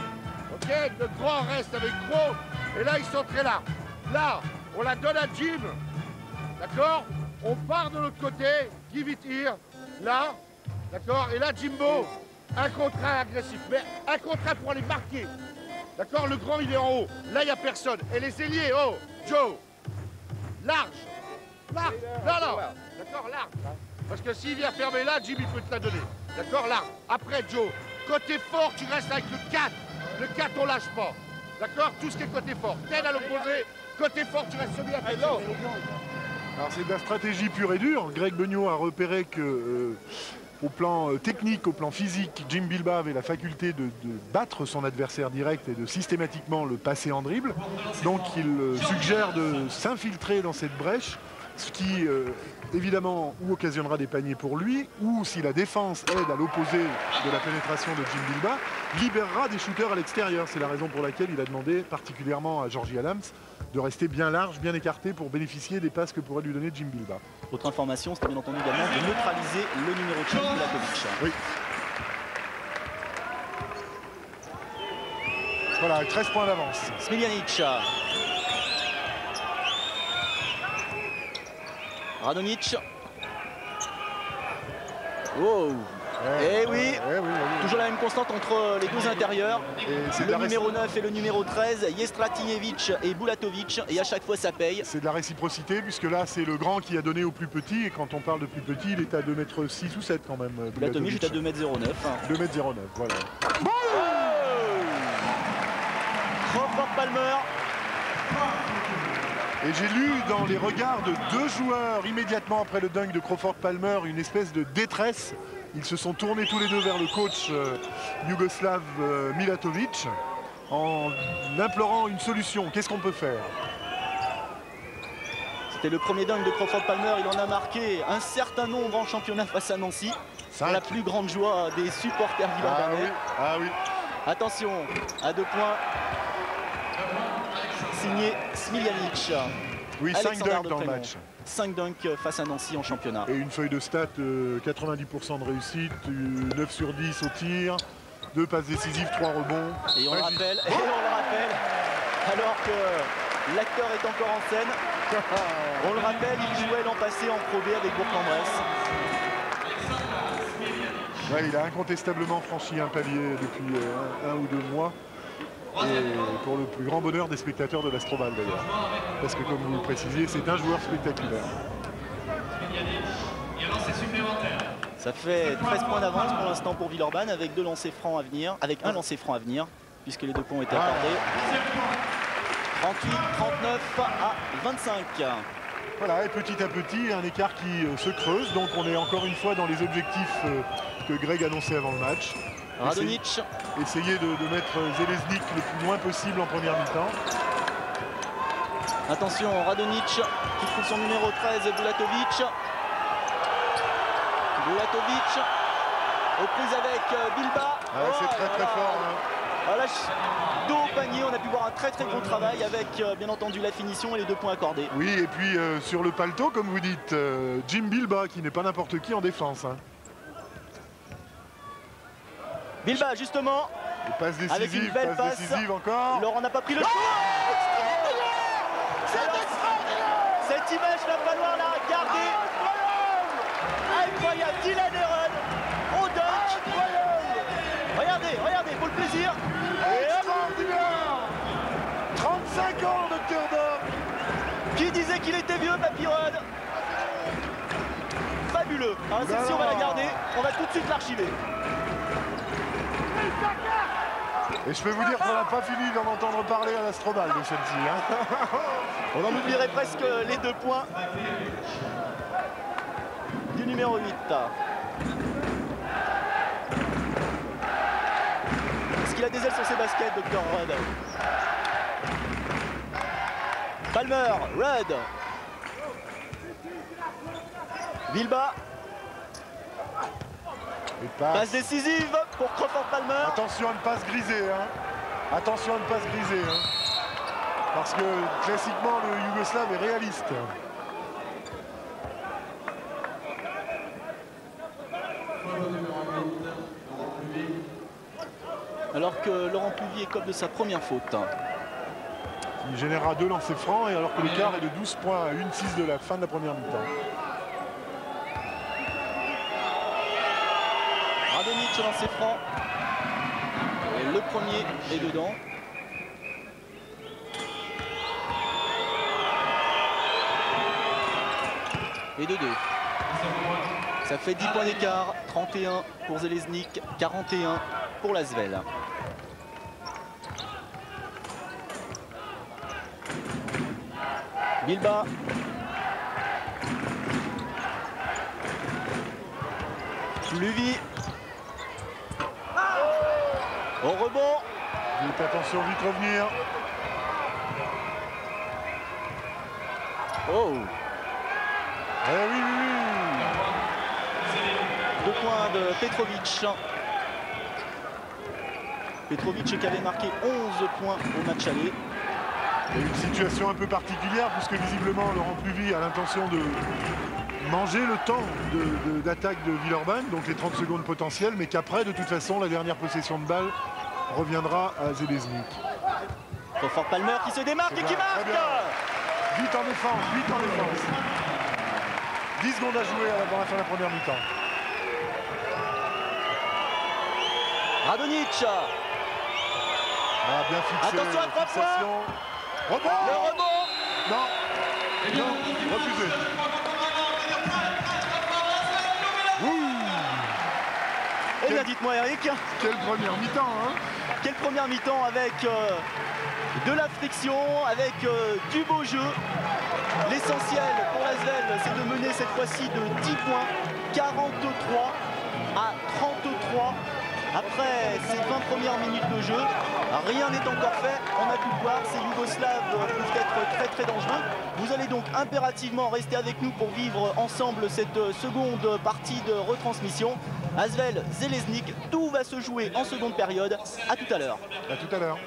Ok, le droit reste avec Gros, et là ils sont très larges. Là, On la donne à Jim. D'accord? On part de l'autre côté. Give it here. Là. D'accord? Et là, Jimbo, un contrat agressif. Mais un contrat pour aller marquer. D'accord? Le grand, il est en haut. Là, il n'y a personne. Et les ailiers, oh, Joe. Large. Large. Non. D'accord? Large. Parce que s'il vient fermer là, Jim, il peut te la donner. D'accord? Large. Après, Joe, côté fort, tu restes avec le 4. Le 4, on lâche pas. D'accord? Tout ce qui est côté fort. T'aides à l'opposé. Côté fort, tu restes celui à côté. Alors c'est de la stratégie pure et dure. Greg Beugnot a repéré que au plan technique, au plan physique, Jim Bilbao avait la faculté de battre son adversaire direct et de systématiquement le passer en dribble. Donc il suggère de s'infiltrer dans cette brèche, ce qui évidemment ou occasionnera des paniers pour lui, ou si la défense aide à l'opposé de la pénétration de Jim Bilbao, libérera des shooters à l'extérieur. C'est la raison pour laquelle il a demandé particulièrement à Georgie Adams de rester bien large, bien écarté pour bénéficier des passes que pourrait lui donner Jim Bilbao. Autre information, c'était bien entendu également de neutraliser le numéro 15 Bulatovic. Oui. Voilà, 13 points d'avance. Smiljanic. Radonjic. Wow. Eh oui, toujours la même constante entre les deux intérieurs. Le numéro 9 et le numéro 13, Jestratijevic et Bulatovic. Et à chaque fois, ça paye. C'est de la réciprocité, puisque là, c'est le grand qui a donné au plus petit. Et quand on parle de plus petit, il est à 2,6 m ou 7 quand même. Bulatovic est à 2,09 m. 2,09 m, voilà. Crawford Palmer. Et j'ai lu dans les regards de deux joueurs immédiatement après le dunk de Crawford Palmer une espèce de détresse. Ils se sont tournés tous les deux vers le coach yougoslave Milatovic en implorant une solution. Qu'est-ce qu'on peut faire? C'était le premier dunk de Crawford Palmer. Il en a marqué un certain nombre en championnat face à Nancy. C'est la plus grande joie des supporters villeurbanais. Ah oui. Attention, à 2 points. Signé Smiljanic. Oui, 5 dunks dans le match. 5 dunks face à Nancy en championnat. Et une feuille de stats, 90% de réussite, 9 sur 10 au tir, 2 passes décisives, 3 rebonds. Et on le rappelle, alors que l'acteur est encore en scène, on le rappelle, il jouait l'an passé en Pro B avec Bourg-en-Bresse. Ouais, il a incontestablement franchi un palier depuis 1 ou 2 mois. Et pour le plus grand bonheur des spectateurs de l'Astroval d'ailleurs. Parce que comme vous le précisiez, c'est un joueur spectaculaire. Ça fait 13 points d'avance pour l'instant pour Villeurbanne avec 2 lancers francs à venir, avec un lancer franc à venir, puisque les 2 points ont été accordés. 38, 39 à 25. Voilà, et petit à petit, un écart qui se creuse. Donc on est encore une fois dans les objectifs que Greg annonçait avant le match. Radonjic. Essayer de mettre Zeleznik le plus loin possible en première mi-temps. Attention, Radonjic qui trouve son numéro 13, Bulatovic. Bulatovic aux prises avec Bilbao. C'est très fort. Hein. Voilà, dos au panier, on a pu voir un très gros travail avec bien entendu la finition et les 2 points accordés. Oui, et puis sur le paletot, comme vous dites, Jim Bilbao qui n'est pas n'importe qui en défense. Hein. Bilbao justement, passe décisive, avec une belle passe décisive encore. Laurent n'a pas pris le choix. Cette image va falloir la regarder. Incroyable, Dylan Heron au dunk. Regardez, pour le plaisir. Extraordinaire. 35 ans, Docteur Dom. Qui disait qu'il était vieux, Papy Rod? Fabuleux. Alors, celle-ci, on va la garder. On va tout de suite l'archiver. Et je peux vous dire qu'on n'a pas fini d'en entendre parler à l'Astrobal de celle-ci. Hein. On en oublierait presque les 2 points du numéro 8. Est-ce qu'il a des ailes sur ses baskets, Dr. Rudd? Palmer, Rudd. Bilbao. Passe décisive pour Crawford Palmer. Attention à ne pas se griser. Hein. Attention à ne pas se griser. Hein. Parce que classiquement, le Yougoslave est réaliste. Alors que Laurent Pluvier écope de sa première faute. Il générera 2 lancers francs, et alors que l'écart est de 12 points à 1-6 de la fin de la première mi-temps. Radonjic lancer franc. Et le premier est dedans. Et de 2. Ça fait 10 points d'écart. 31 pour Železník, 41 pour l'Asvel. Bilba. Fluvy. Au rebond. Vite, attention, vite revenir. Oh. Eh oui. 2 points de Petrovic. Petrovic qui avait marqué 11 points au match aller. Il y a une situation un peu particulière puisque visiblement Laurent Fluvy a l'intention de manger le temps d'attaque de Villeurbanne, donc les 30 secondes potentielles, mais qu'après, de toute façon, la dernière possession de balle reviendra à Železník. Trop fort Palmer qui se démarque et qui marque. Vite en défense, 10 secondes à jouer avant la fin de la première mi-temps. Radonjic. Ah, bien fixé. Attention à 3 points. Rebond. Le rebond. Non, refusé. Eh bien, dites-moi, Eric. Quelle première mi-temps, hein? Quelle première mi-temps avec de la friction, avec du beau jeu. L'essentiel pour l'Asvel, c'est de mener cette fois-ci de 10 points, 43 à 33. Après ces 20 premières minutes de jeu, rien n'est encore fait. On a pu le voir, ces Yougoslaves peuvent être très dangereux. Vous allez donc impérativement rester avec nous pour vivre ensemble cette seconde partie de retransmission. Asvel, Železník, tout va se jouer en seconde période. À tout à l'heure. À tout à l'heure.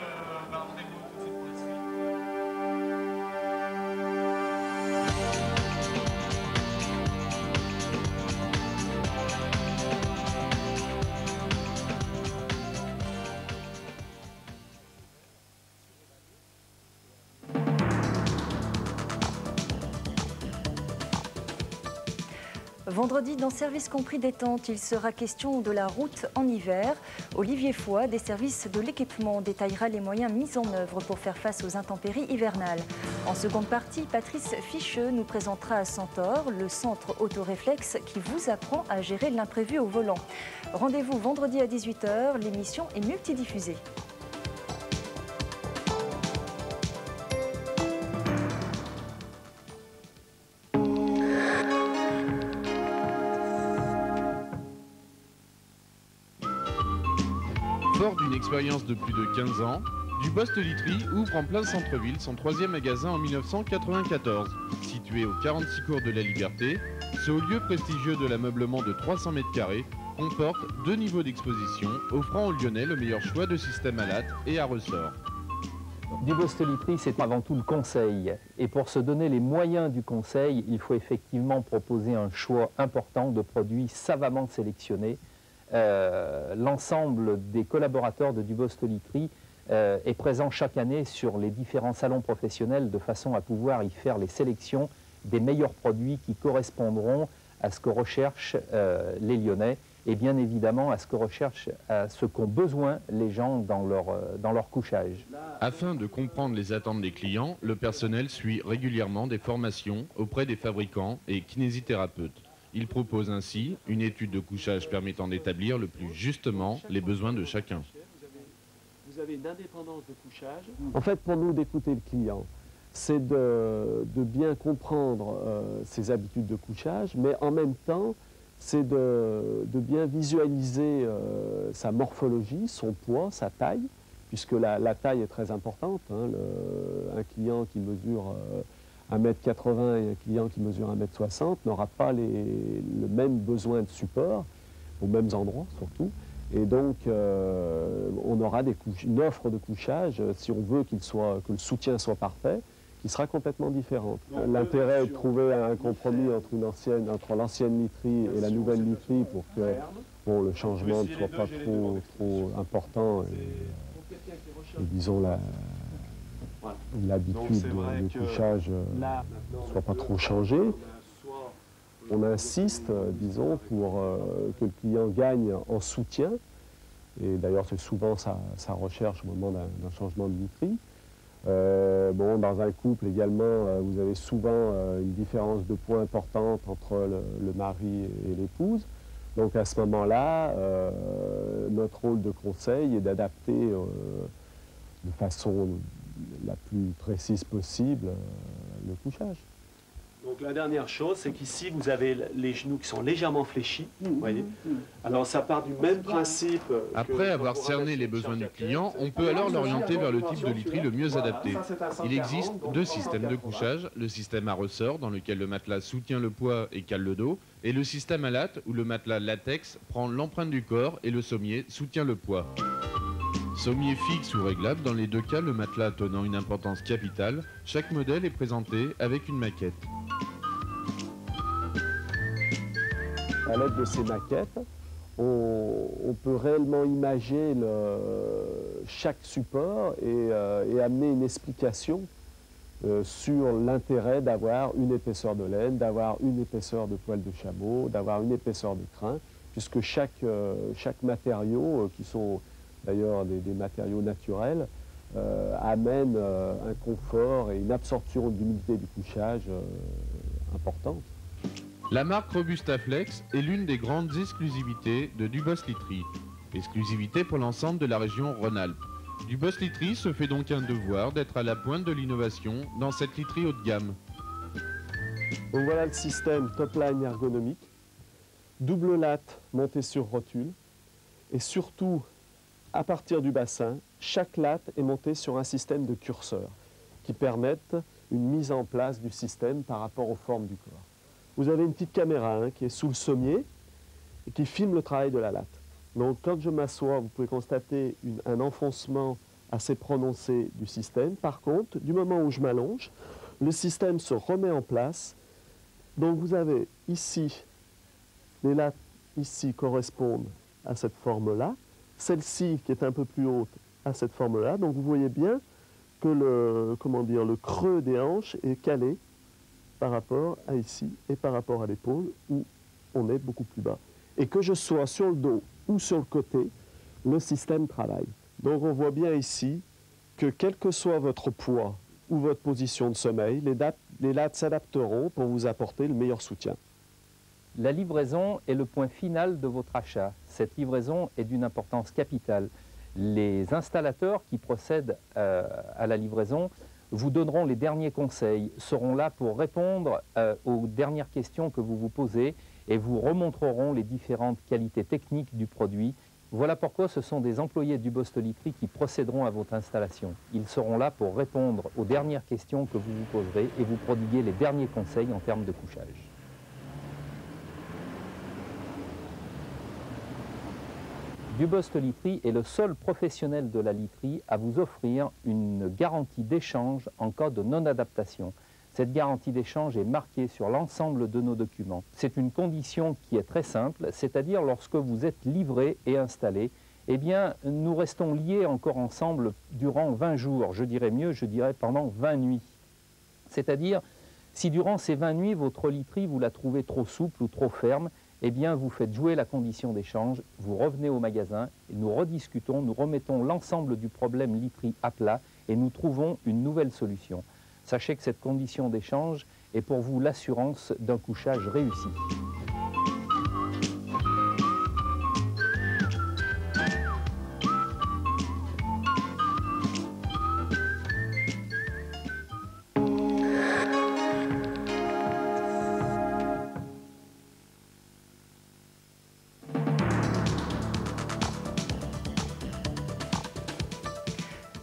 Vendredi, dans Service compris détente, il sera question de la route en hiver. Olivier Foy, des services de l'équipement, détaillera les moyens mis en œuvre pour faire face aux intempéries hivernales. En seconde partie, Patrice Ficheux nous présentera à Centaure, le centre autoréflexe qui vous apprend à gérer l'imprévu au volant. Rendez-vous vendredi à 18 h, l'émission est multidiffusée. Fort d'une expérience de plus de 15 ans, Dubost Literie ouvre en plein centre-ville son 3e magasin en 1994. Situé au 46 cours de la Liberté, ce haut lieu prestigieux de l'ameublement de 300 m² comporte 2 niveaux d'exposition, offrant aux Lyonnais le meilleur choix de systèmes à latte et à ressort. Dubost Literie, c'est avant tout le conseil. Et pour se donner les moyens du conseil, il faut effectivement proposer un choix important de produits savamment sélectionnés. L'ensemble des collaborateurs de Dubost Literie est présent chaque année sur les différents salons professionnels de façon à pouvoir y faire les sélections des meilleurs produits qui correspondront à ce que recherchent les Lyonnais et bien évidemment à ce qu'ont besoin les gens dans leur couchage. Afin de comprendre les attentes des clients, le personnel suit régulièrement des formations auprès des fabricants et kinésithérapeutes. Il propose ainsi une étude de couchage permettant d'établir le plus justement les besoins de chacun. Vous avez une indépendance de couchage. En fait, pour nous, d'écouter le client, c'est de bien comprendre ses habitudes de couchage, mais en même temps, c'est de bien visualiser sa morphologie, son poids, sa taille, puisque la taille est très importante. Hein. Un client qui mesure 1,80 m et un client qui mesure 1,60 m n'aura pas le même besoin de support, aux mêmes endroits surtout. Et donc, on aura une offre de couchage, si on veut que le soutien soit parfait, qui sera complètement différente. L'intérêt est de trouver un compromis entre l'ancienne literie et la nouvelle literie pour que le changement ne soit pas trop important et disons Voilà. l'habitude de couchage ne soit pas trop changée. On insiste, disons, pour que le client gagne en soutien. Et d'ailleurs, c'est souvent sa recherche au moment d'un changement de literie. Bon, dans un couple également, vous avez souvent une différence de poids importante entre le mari et l'épouse. Donc à ce moment-là, notre rôle de conseil est d'adapter de façon la plus précise possible le couchage. Donc la dernière chose, c'est qu'ici, vous avez les genoux qui sont légèrement fléchis. Vous voyez. Alors ça part du même principe. Après avoir cerné les besoins du client, on peut alors l'orienter vers le type de literie le mieux adapté. Il existe deux systèmes de couchage, le système à ressort dans lequel le matelas soutient le poids et cale le dos, et le système à latte où le matelas latex prend l'empreinte du corps et le sommier soutient le poids. Sommier fixe ou réglable, dans les deux cas, le matelas tenant une importance capitale, chaque modèle est présenté avec une maquette. À l'aide de ces maquettes, on peut réellement imager chaque support et amener une explication sur l'intérêt d'avoir une épaisseur de laine, d'avoir une épaisseur de poil de chameau, d'avoir une épaisseur de crin, puisque chaque matériau, qui sont d'ailleurs des matériaux naturels, amène un confort et une absorption d'humidité du couchage importante. La marque Robustaflex est l'une des grandes exclusivités de Dubost Literie. Exclusivité pour l'ensemble de la région Rhône-Alpes. Dubost Literie se fait donc un devoir d'être à la pointe de l'innovation dans cette literie haut de gamme. Donc voilà le système top-line ergonomique, double latte montée sur rotule, et surtout, à partir du bassin, chaque latte est montée sur un système de curseurs qui permettent une mise en place du système par rapport aux formes du corps. Vous avez une petite caméra qui est sous le sommier et qui filme le travail de la latte. Donc quand je m'assois, vous pouvez constater un enfoncement assez prononcé du système. Par contre, du moment où je m'allonge, le système se remet en place. Donc vous avez ici, les lattes ici correspondent à cette forme-là. Celle-ci, qui est un peu plus haute, à cette forme-là. Donc vous voyez bien que le creux des hanches est calé par rapport à ici et par rapport à l'épaule où on est beaucoup plus bas. Et que je sois sur le dos ou sur le côté, le système travaille. Donc on voit bien ici que quel que soit votre poids ou votre position de sommeil, les lattes s'adapteront pour vous apporter le meilleur soutien. La livraison est le point final de votre achat. Cette livraison est d'une importance capitale. Les installateurs qui procèdent à la livraison vous donneront les derniers conseils, seront là pour répondre aux dernières questions que vous vous posez et vous remontreront les différentes qualités techniques du produit. Voilà pourquoi ce sont des employés du Dubost Literie qui procéderont à votre installation. Ils seront là pour répondre aux dernières questions que vous vous poserez et vous prodiguer les derniers conseils en termes de couchage. Dubost Literie est le seul professionnel de la literie à vous offrir une garantie d'échange en cas de non-adaptation. Cette garantie d'échange est marquée sur l'ensemble de nos documents. C'est une condition qui est très simple, c'est-à-dire lorsque vous êtes livré et installé, eh bien, nous restons liés encore ensemble durant 20 jours, je dirais mieux, je dirais pendant 20 nuits. C'est-à-dire, si durant ces 20 nuits, votre literie, vous la trouvez trop souple ou trop ferme, eh bien, vous faites jouer la condition d'échange, vous revenez au magasin, et nous rediscutons, nous remettons l'ensemble du problème literie à plat et nous trouvons une nouvelle solution. Sachez que cette condition d'échange est pour vous l'assurance d'un couchage réussi.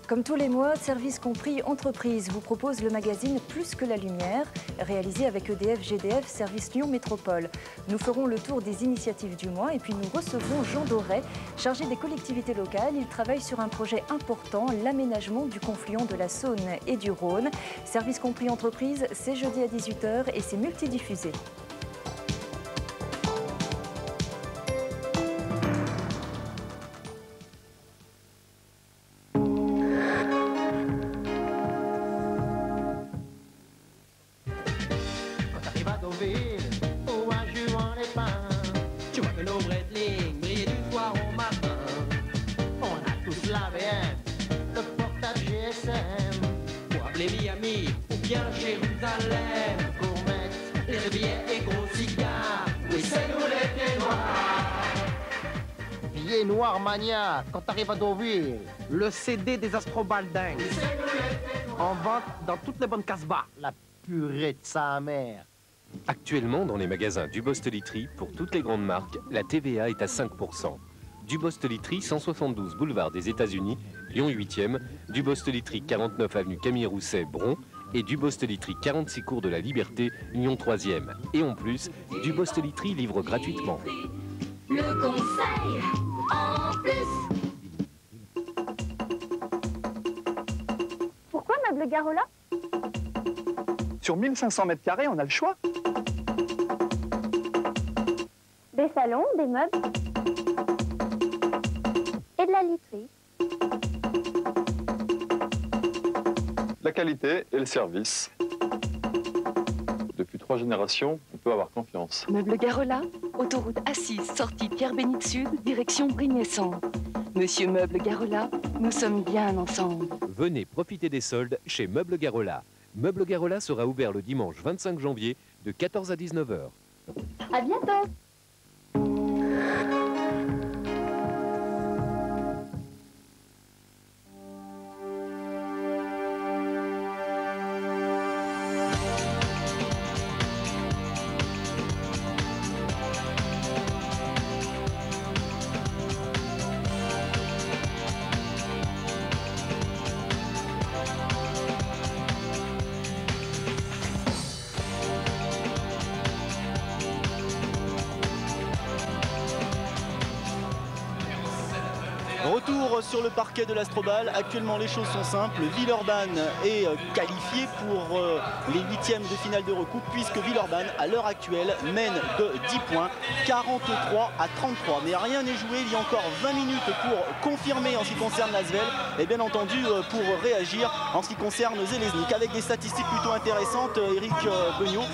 Comme tous les mois, Service Compris Entreprise vous propose le magazine Plus que la lumière, réalisé avec EDF GDF Service Lyon Métropole. Nous ferons le tour des initiatives du mois et puis nous recevrons Jean Doré, chargé des collectivités locales. Il travaille sur un projet important, l'aménagement du confluent de la Saône et du Rhône. Service Compris Entreprise, c'est jeudi à 18 h et c'est multidiffusé. plus la VM, le portable GSM, pour appeler Miami ou bien Jérusalem, pour mettre les billets et gros cigares, oui c'est nous les pieds noirs. Billets noirs mania, quand t'arrives à Deauville, le CD des Astrobaldingues, en vente dans toutes les bonnes casse-bas, la purée de sa mère. Actuellement, dans les magasins du Bostolitry, pour toutes les grandes marques, la TVA est à 5%. Du Bostolitry, 172 boulevard des États-Unis, Lyon 8e, du Bostolitry, 49 avenue Camille Rousset, Bron, et du Bostolitry, 46 cours de la Liberté, Lyon 3e. Et en plus, du Bostolitry livre gratuitement. Le conseil en plus. Pourquoi Meubles Garola? Sur 1500 mètres carrés, on a le choix. Des salons, des meubles et de la literie. La qualité et le service. Depuis 3 générations, on peut avoir confiance. Meubles Garola, autoroute Assise, sortie Pierre-Bénite Sud, direction Brignessant. Monsieur Meubles Garola, nous sommes bien ensemble. Venez profiter des soldes chez Meubles Garola. Meubles Garola sera ouvert le dimanche 25 janvier de 14 à 19 h. À bientôt. Retour sur le parquet de l'Astrobal. Actuellement, les choses sont simples. Villeurbanne est qualifié pour les 8e de finale de recoupe, puisque Villeurbanne, à l'heure actuelle, mène de 10 points, 43 à 33. Mais rien n'est joué. Il y a encore 20 minutes pour confirmer en ce qui concerne l'Asvel et bien entendu pour réagir en ce qui concerne Zeleznik, avec des statistiques plutôt intéressantes. Eric Beugnot,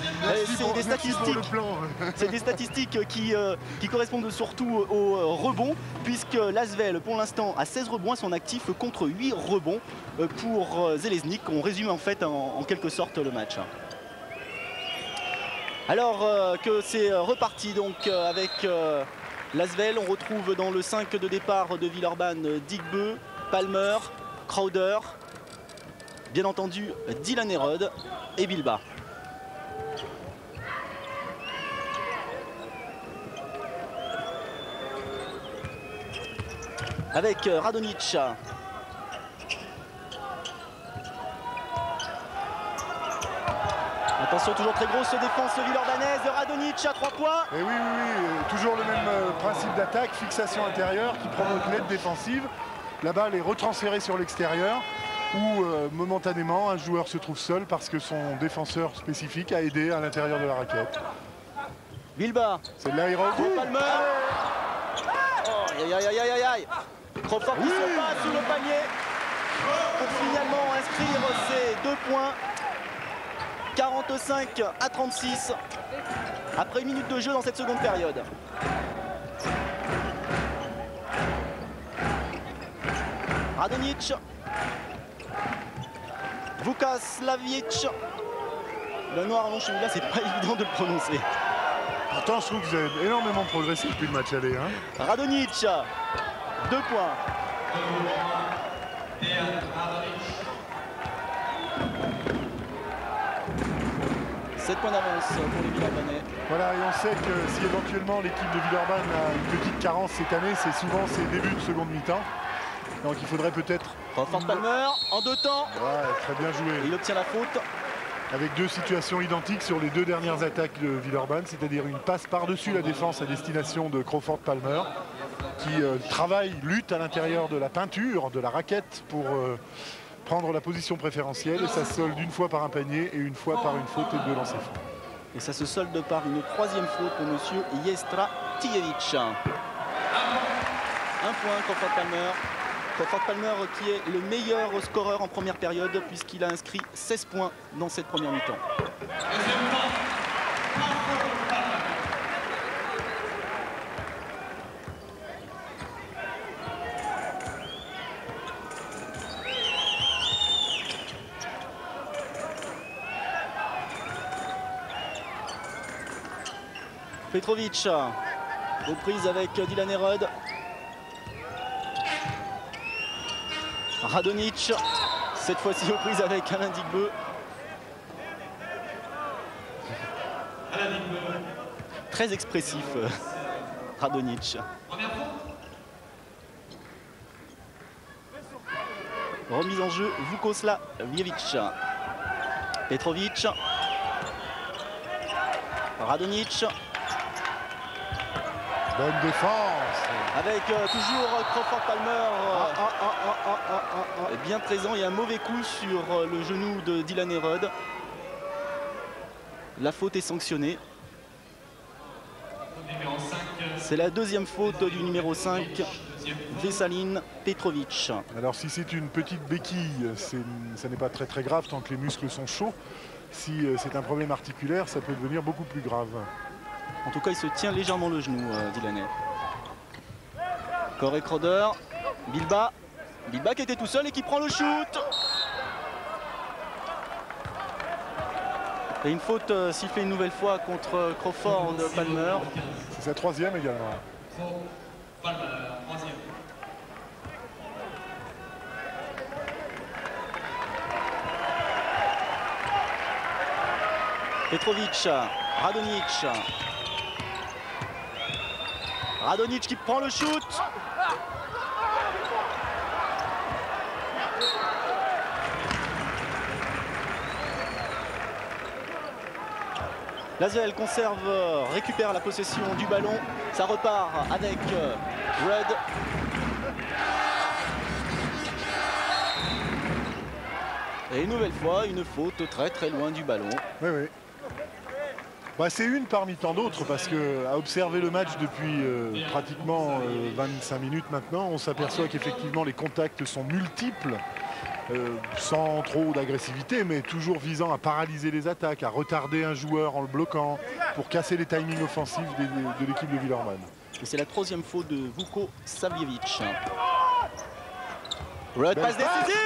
c'est des statistiques qui correspondent surtout au rebond, puisque l'Asvel pour l'instant a 16 rebonds à son actif contre 8 rebonds pour Zeleznik. On résume en fait en quelque sorte le match. Alors que c'est reparti donc avec l'Asvel, on retrouve dans le 5 de départ de Villeurbanne Digbeu, Palmer, Crowder, bien entendu Dylan Herod et Bilba. Avec Radonic. Attention, toujours très grosse défense villeurbannaise. Radonic à 3 points. Et oui, toujours le même principe d'attaque, fixation intérieure qui provoque l'aide défensive. La balle est retransférée sur l'extérieur où momentanément un joueur se trouve seul parce que son défenseur spécifique a aidé à l'intérieur de la raquette. Bilba. C'est de l'aéro. Palmer. Aïe aïe aïe aïe aïe. Crawford qui se passe sous le panier pour finalement inscrire ses 2 points. 45 à 36 après 1 minute de jeu dans cette seconde période. Radonic, Vukaslavic, le noir long celui-là, c'est pas évident de le prononcer. Pourtant je trouve que vous avez énormément progressé depuis le match aller. Hein. Radonic, 2 points. 7 points d'avance pour les Villeurbanais. Voilà, et on sait que si éventuellement l'équipe de Villeurbanne a une petite carence cette année, c'est souvent ses débuts de seconde mi-temps. Donc il faudrait peut-être... Crawford Palmer en 2 temps. Ouais, très bien joué. Et il obtient la faute. Avec 2 situations identiques sur les 2 dernières attaques de Villeurbanne, c'est-à-dire une passe par-dessus la défense à destination de Crawford Palmer, qui travaille, lutte à l'intérieur de la peinture, de la raquette pour prendre la position préférentielle, et ça se solde une fois par un panier et une fois par une faute et 2 lancers francs. Et ça se solde par une 3e faute pour monsieur Jestra Tijevic. 1 point Crawford Palmer. Crawford Palmer qui est le meilleur scoreur en première période puisqu'il a inscrit 16 points dans cette première mi-temps. Petrovic aux prises avec Dylan Herod. Radonjic, cette fois-ci aux prises avec Alain Digbeu. Très expressif, Radonjic. Remise en jeu, Vukoslavjevic. Petrovic. Radonjic. Bonne défense. Avec toujours Crawford Palmer bien présent. Il y a un mauvais coup sur le genou de Dylan Herod. La faute est sanctionnée. C'est la deuxième faute du numéro 5, Veselin Petrovic. Alors si c'est une petite béquille, ça n'est pas très grave tant que les muscles sont chauds. Si c'est un problème articulaire, ça peut devenir beaucoup plus grave. En tout cas, il se tient légèrement le genou, Dylan. Corey Crowder, Bilba qui était tout seul et qui prend le shoot. Et une faute sifflée une nouvelle fois contre Crawford Palmer. C'est sa troisième également. Petrovic, Radonjic. Radonjic qui prend le shoot. Lasvel récupère la possession du ballon. Ça repart avec Red. Et une nouvelle fois, une faute très loin du ballon. Oui. Bah, c'est une parmi tant d'autres parce qu'à observer le match depuis pratiquement 25 minutes maintenant, on s'aperçoit qu'effectivement les contacts sont multiples. Sans trop d'agressivité, mais toujours visant à paralyser les attaques, à retarder un joueur en le bloquant pour casser les timings offensifs de l'équipe de Villeurbanne. Et c'est la troisième faute de Vukoslavjevic. Red passe décisive.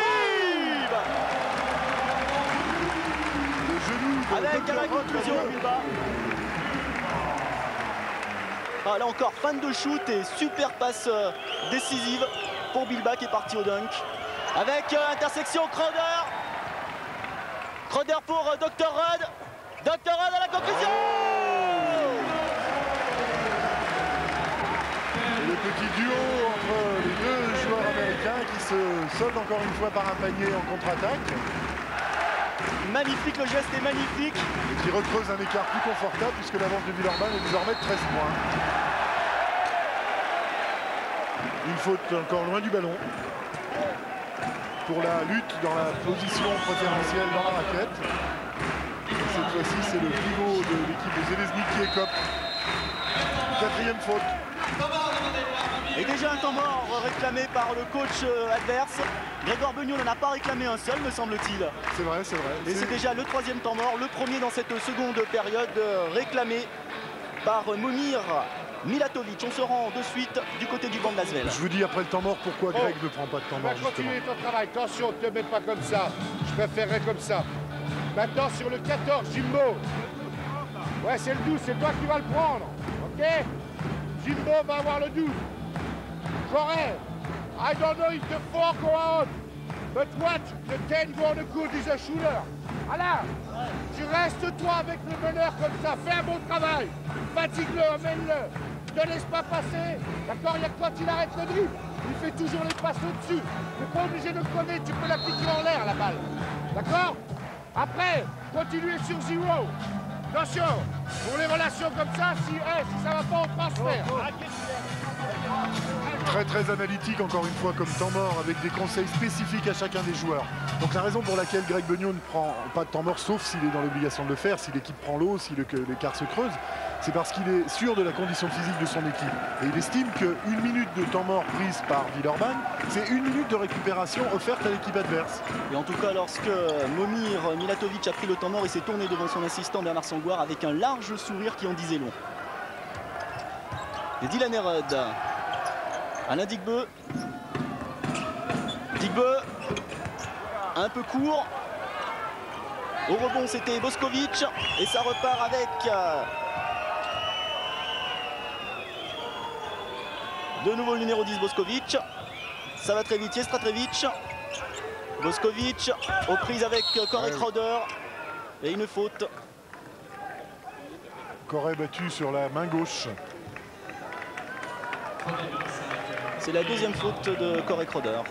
Le genou avec la conclusion. Là encore, fan de shoot et super passe décisive pour Bilba qui est parti au dunk. Avec intersection Crowder. Crowder pour Dr. Rudd. Dr. Rudd à la conclusion. Et le petit duo entre les deux joueurs américains qui se soldent encore une fois par un panier en contre-attaque. Magnifique, le geste est magnifique. Et qui recreuse un écart plus confortable puisque l'avance de Villeurbanne est désormais de 13 points. Une faute encore loin du ballon. Pour la lutte dans la position préférentielle dans la raquette. Et cette fois-ci, c'est le pivot de l'équipe de Zeleznik qui écope. Quatrième faute. Et déjà un temps mort réclamé par le coach adverse. Grégoire Beugnon n'en a pas réclamé un seul, me semble-t-il. C'est vrai. Et c'est déjà le troisième temps mort, le premier dans cette seconde période réclamé par Momir Milatovic. On se rend de suite du côté du banc de Lasvel. Je vous dis après le temps mort pourquoi Greg ne prend pas de temps mort. Continue ton travail, attention, ne te mets pas comme ça. Je préférerais comme ça. Maintenant sur le 14, Jimbo. Ouais, c'est le 12, c'est toi qui vas le prendre. Ok? Jimbo va avoir le 12. Corey, I don't know if the 4 go out, but what? The 10 go on the good is a shooter. Alain, tu restes toi avec le meneur comme ça, fais un bon travail. Fatigue-le, emmène-le. Ne laisse pas passer. D'accord, il y a quand il arrête le dribble, il fait toujours les passes au-dessus. Tu n'es pas obligé de le connaître, tu peux la piquer en l'air la balle. D'accord? Après, continuez sur zéro. Attention, pour les relations comme ça, si ça va pas, on transfère. Très analytique encore une fois comme temps mort avec des conseils spécifiques à chacun des joueurs. Donc la raison pour laquelle Greg Beugnon ne prend pas de temps mort sauf s'il est dans l'obligation de le faire, si l'équipe prend l'eau, si l'écart se creuse, c'est parce qu'il est sûr de la condition physique de son équipe. Et il estime qu'une minute de temps mort prise par Villeurbanne, c'est une minute de récupération offerte à l'équipe adverse. Et en tout cas, lorsque Momir Milatovic a pris le temps mort et s'est tourné devant son assistant Bernard Sangoire avec un large sourire qui en disait long. Et Dylan Herod. Alain Digbeu. Digbeu. Un peu court. Au rebond, c'était Boskovic. Et ça repart avec De nouveau le numéro 10, Boskovic. Ça va très vite, Jestratevic. Boskovic aux prises avec Corey Crowder. Et une faute. Corey battu sur la main gauche. C'est la deuxième faute de Corey Crowder.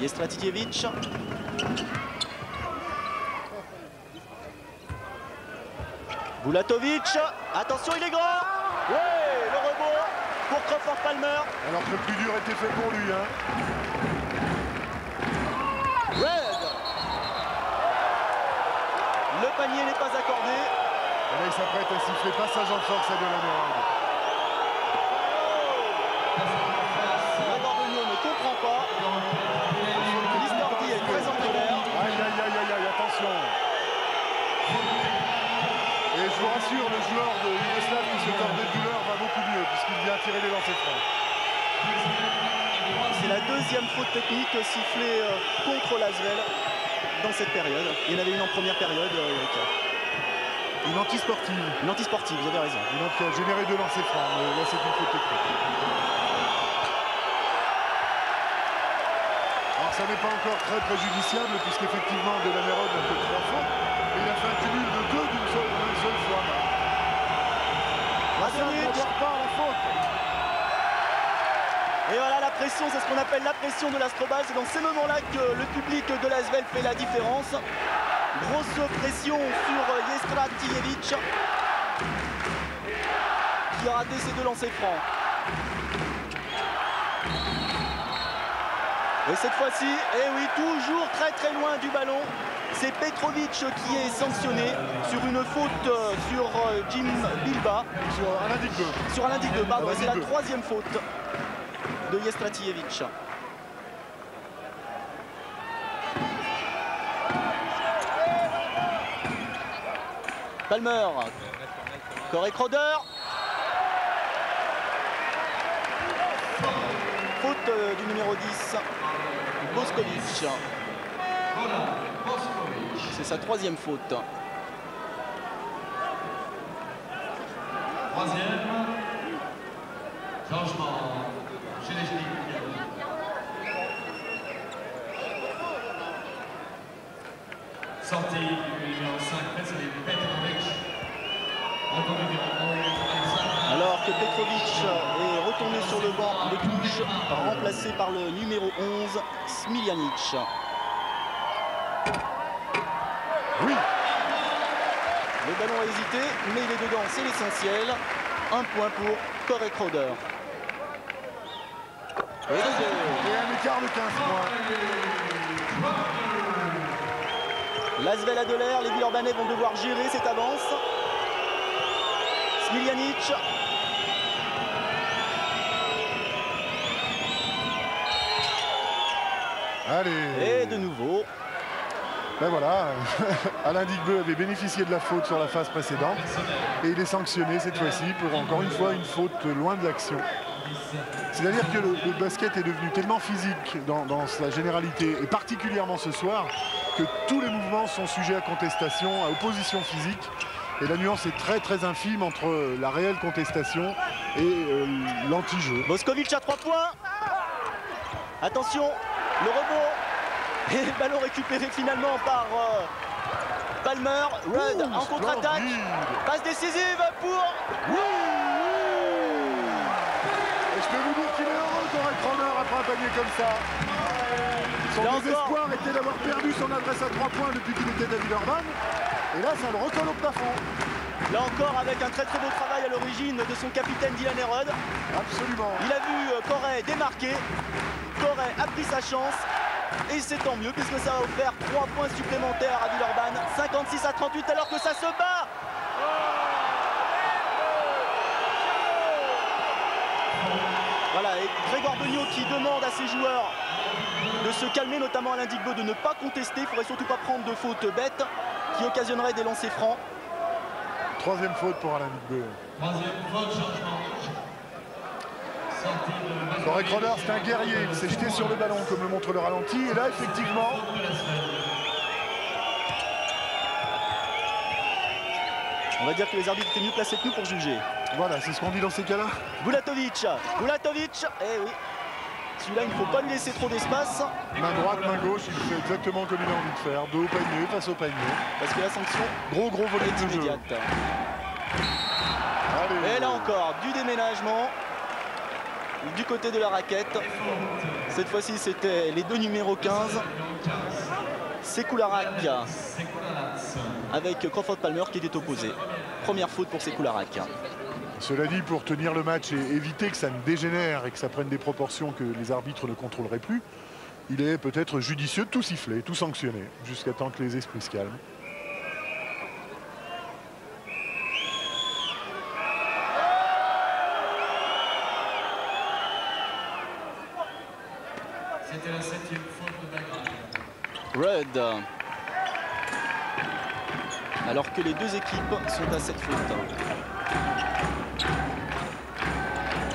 Jestratevic. Bulatovic, attention, il est grand. Ouais, le rebond pour Crawford Palmer. Alors que le plus dur était fait pour lui. Hein. Red. Le panier n'est pas accordé. Et là, il s'apprête à siffler passage en force à Delaney. Grégoire Beugnot ne comprend pas. Listordi est très en colère. Aïe, aïe, aïe, aïe, aïe, attention. Et je vous rassure, le joueur de Yougoslav qui se tordait de douleur va beaucoup mieux puisqu'il vient tirer les lancers francs. C'est la deuxième faute technique sifflée contre l'Asvel dans cette période. Il y en avait une en première période, Eric. Une anti-sportive. Une anti-sportive, vous avez raison. Une qui a généré 2 lancers francs, mais là c'est une faute technique. Alors ça n'est pas encore très préjudiciable puisqu'effectivement Delaney a fait 3 fautes. Et il a fait un cumul de 2 d'une seule fois. Ça ne voit pas la faute. Et voilà la pression, c'est ce qu'on appelle la pression de l'Astrobal. C'est dans ces moments-là que le public de l'Asvel fait la différence. Grosse pression sur Jestratevic qui a raté ses 2 lancers francs. Et cette fois-ci, eh oui, toujours très très loin du ballon. C'est Petrovic qui est sanctionné sur une faute sur Jim Bilba. Sur Alain Digbeu. Sur Alain Digbeu, pardon. C'est la 3e faute de Jestratevic. Palmer. Corey Crowder. Faute du numéro 10, Boskovic. C'est sa 3e faute. 3e. Changement. Chez les Chiliens. Sortie du numéro 5, c'est Petrovic. Alors que Petrovic est retourné sur le banc de touche, remplacé par le numéro 11, Smiljanic. Oui. Le ballon a hésité, mais il est dedans, c'est l'essentiel. 1 point pour Corey Crowder. Et un écart de 15 points. L'Asvel a de l'air, les Villeurbanais vont devoir gérer cette avance. Smiljanic. Allez. Et de nouveau. Ben voilà, Alain Digbeu avait bénéficié de la faute sur la phase précédente et il est sanctionné cette fois-ci pour encore une fois une faute loin de l'action. C'est-à-dire que le basket est devenu tellement physique dans sa généralité et particulièrement ce soir que tous les mouvements sont sujets à contestation, à opposition physique. Et la nuance est très très infime entre la réelle contestation et l'anti-jeu. Boskovic à 3 points. Attention, le rebond. Et le ballon récupéré finalement par Palmer. Rudd en contre-attaque. Passe décisive pour... Et je peux vous dire qu'il est heureux Corey Crowder après un panier comme ça. Son désespoir était d'avoir perdu son adresse à 3 points depuis qu'il était à Villeurbanne. Et là, ça le recolle au plafond. Là encore, avec un très très beau travail à l'origine de son capitaine Dylan Herod. Absolument. Il a vu Corey démarquer. Corey a pris sa chance. Et c'est tant mieux puisque ça va offrir 3 points supplémentaires à Villeurbanne. 56 à 38 alors que ça se bat. Voilà, et Grégoire Beugnot qui demande à ses joueurs de se calmer, notamment Alain Digbeu, de ne pas contester. Il ne faudrait surtout pas prendre de fautes bêtes qui occasionneraient des lancers francs. 3e faute pour Alain Digbeu. 3e faute, changement. Corey Crowder, c'est un guerrier, il s'est jeté sur le ballon comme le montre le ralenti. Et là, effectivement, On va dire que les arbitres étaient mieux placés que nous pour juger. Voilà, c'est ce qu'on dit dans ces cas-là. Bulatovic, eh oui. Celui-là, il ne faut pas lui laisser trop d'espace. Main droite, main gauche, il fait exactement comme il a envie de faire. Dos au panier, face au panier. Parce que la sanction gros volet de jeu. Immédiate. Et là encore, du déménagement du côté de la raquette. Cette fois-ci, c'était les deux numéros 15. Sekoularaq avec Crawford Palmer qui était opposé. Première faute pour Sekoularaq. Cela dit, pour tenir le match et éviter que ça ne dégénère et que ça prenne des proportions que les arbitres ne contrôleraient plus, il est peut-être judicieux de tout siffler, tout sanctionner, jusqu'à temps que les esprits se calment. C'était la 7e faute de Belgrade. Red. Alors que les deux équipes sont à 7 fautes.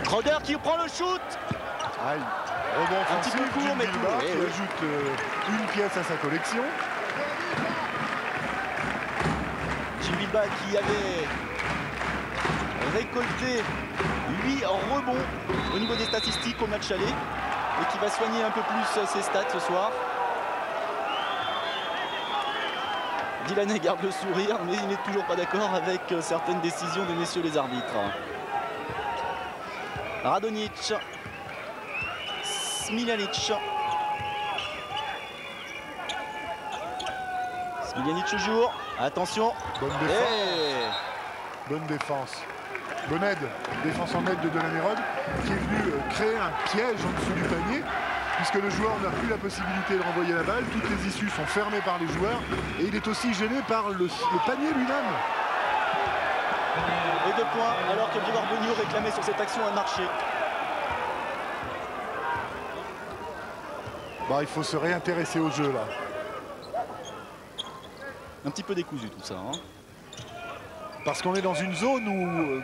Crowder qui prend le shoot. Aïe. Rebond un petit peu court, mais tout. Qui ajoute une pièce à sa collection. Jim Bilba qui avait récolté 8 rebonds au niveau des statistiques au match aller et qui va soigner un peu plus ses stats ce soir. Dylan garde le sourire, mais il n'est toujours pas d'accord avec certaines décisions de messieurs les arbitres. Radonjic, Smiljanic. Smiljanic toujours. Attention. Bonne défense. Bonne défense. Bonne aide. Défense en aide de Delamerod qui est venu créer un piège en dessous du panier. Puisque le joueur n'a plus la possibilité de renvoyer la balle, toutes les issues sont fermées par les joueurs et il est aussi gêné par le panier lui-même. Et 2 points alors que Grégoire Beugnot réclamait sur cette action un marché. Bah, il faut se réintéresser au jeu là. Un petit peu décousu tout ça. Hein. Parce qu'on est dans une zone où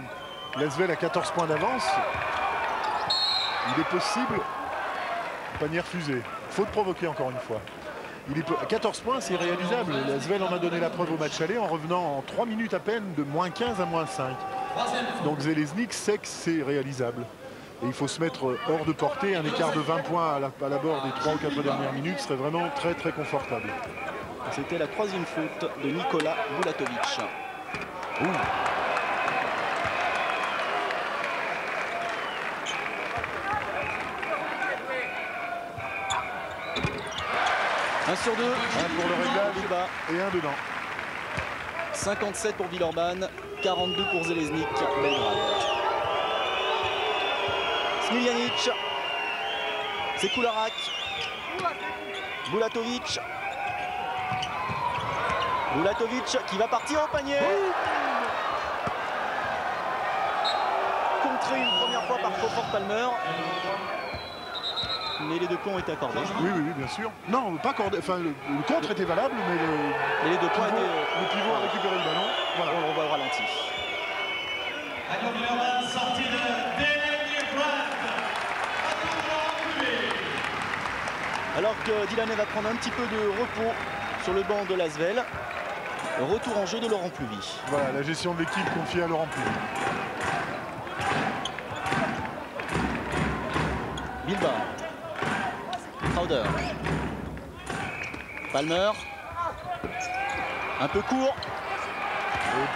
l'Asvel a 14 points d'avance. Il est possible. Panier refusé. Faute provoquée encore une fois. Il est à 14 points, c'est réalisable. L'Asvel en a donné la preuve au match aller en revenant en 3 minutes à peine de moins 15 à moins 5. Donc Železník sait que c'est réalisable. Et il faut se mettre hors de portée. Un écart de 20 points à l'abord des 3 ou 4 dernières minutes serait vraiment très très confortable. C'était la 3e faute de Nikola Bulatovic. Ouh. 1 sur 2, 1 pour le réglage et 1 dedans. 57 pour Villeurbanne, 42 pour Železník, Belgrade. Smiljanic, Sekoularaq, Bulatovic. Bulatovic qui va partir au panier. Contré une première fois par Crawford Palmer. Mais les 2 points ont été accordés. Oui, bien sûr. Non, pas accordé. Enfin, le contre était valable, mais les 2 points étaient. Le pivot a récupéré le ballon. Voilà. On le revoit au ralenti. Sortie de Dylan Brand. Alors que Dylan va prendre un petit peu de repos sur le banc de l'Asvel. Retour en jeu de Laurent Pluvy. Voilà, la gestion de l'équipe confiée à Laurent Pluvy. Bilba. Crowder. Palmer. Un peu court.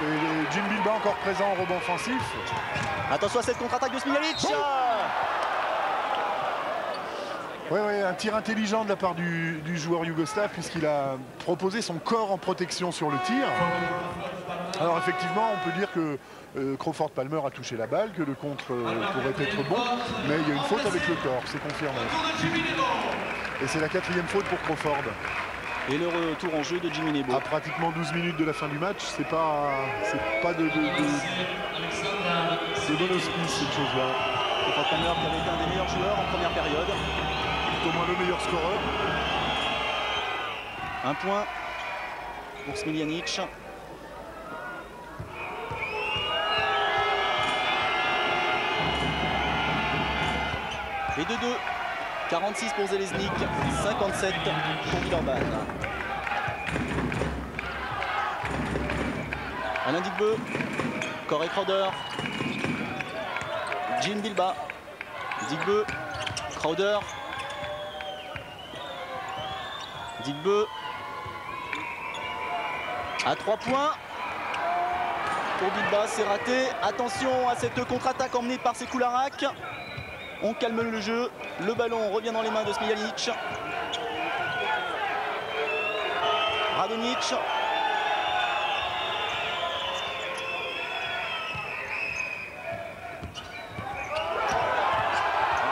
Et Jim Bilba encore présent en rebond offensif. Attention à cette contre-attaque de Smiljanic. Oui, un tir intelligent de la part du joueur yougoslave puisqu'il a proposé son corps en protection sur le tir. Alors effectivement, on peut dire que Crawford Palmer a touché la balle, que le contre pourrait être bon, mais il y a une faute avec le corps, c'est confirmé. Et c'est la 4e faute pour Crawford. Et le retour en jeu de Jimmy Nebo. À pratiquement 12 minutes de la fin du match, c'est pas de bon auspice cette chose-là. Crawford Palmer qui avait été un des meilleurs joueurs en première période. Au moins le meilleur scoreur. 1 point pour Smiljanic. Et 2-2. 46 pour Železník, 57 pour Villeurbanne. Alain Digbe, Corey Crowder, Jim Bilba, Digbe, Crowder, Digbe, à 3 points. Pour Bilba, c'est raté. Attention à cette contre-attaque emmenée par Sekoularaq. On calme le jeu. Le ballon revient dans les mains de Smiljanic. Radonjic.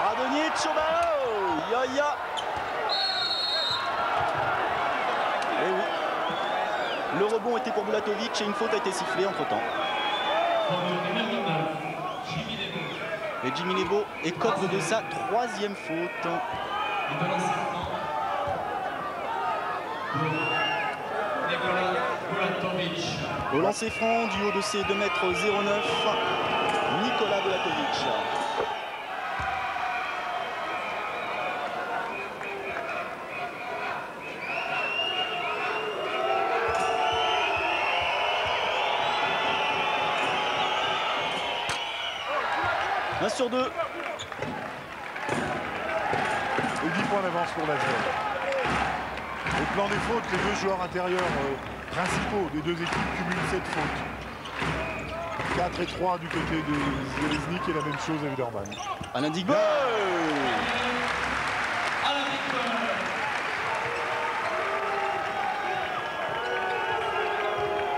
Radonjic au ballon. Ya. Et oui. Le rebond était pour Bulatovic et une faute a été sifflée entre-temps. Et Jimmy Nebo écope de sa 3e faute. Au lancer franc du haut de ses 2,09 m, Nicolas Bulatovic. Un sur 2. Et 10 points d'avance pour l'Asvel. Au plan des fautes, les deux joueurs intérieurs principaux des deux équipes cumulent 7 fautes. 4 et 3 du côté de Zeleznik et la même chose à Widerman. Alain Digbe.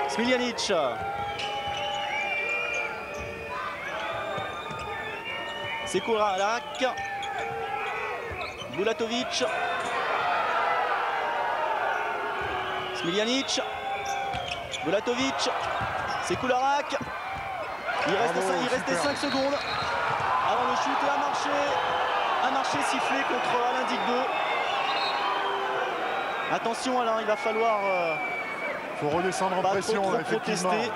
Smiljanic. Sekoularaq, Bulatovic, Smiljanic, Bulatovic, Sekoularaq. Il restait 5 secondes avant le shoot et un marché sifflé contre Alain Digbe. Attention Alain, il va falloir faut redescendre en pression, trop effectivement. Protester.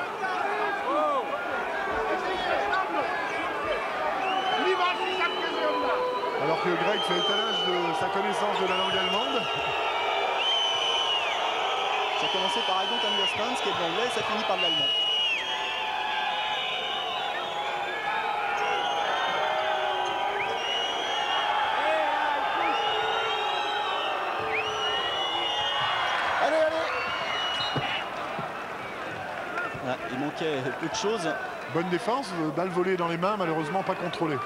Alors que Greg fait étalage de sa connaissance de la langue allemande. Ça a commencé par I don't understand, ce qui est de l'anglais, et ça finit par de l'allemand. Allez. Voilà, il manquait peu de choses. Bonne défense, balle volée dans les mains, malheureusement pas contrôlée.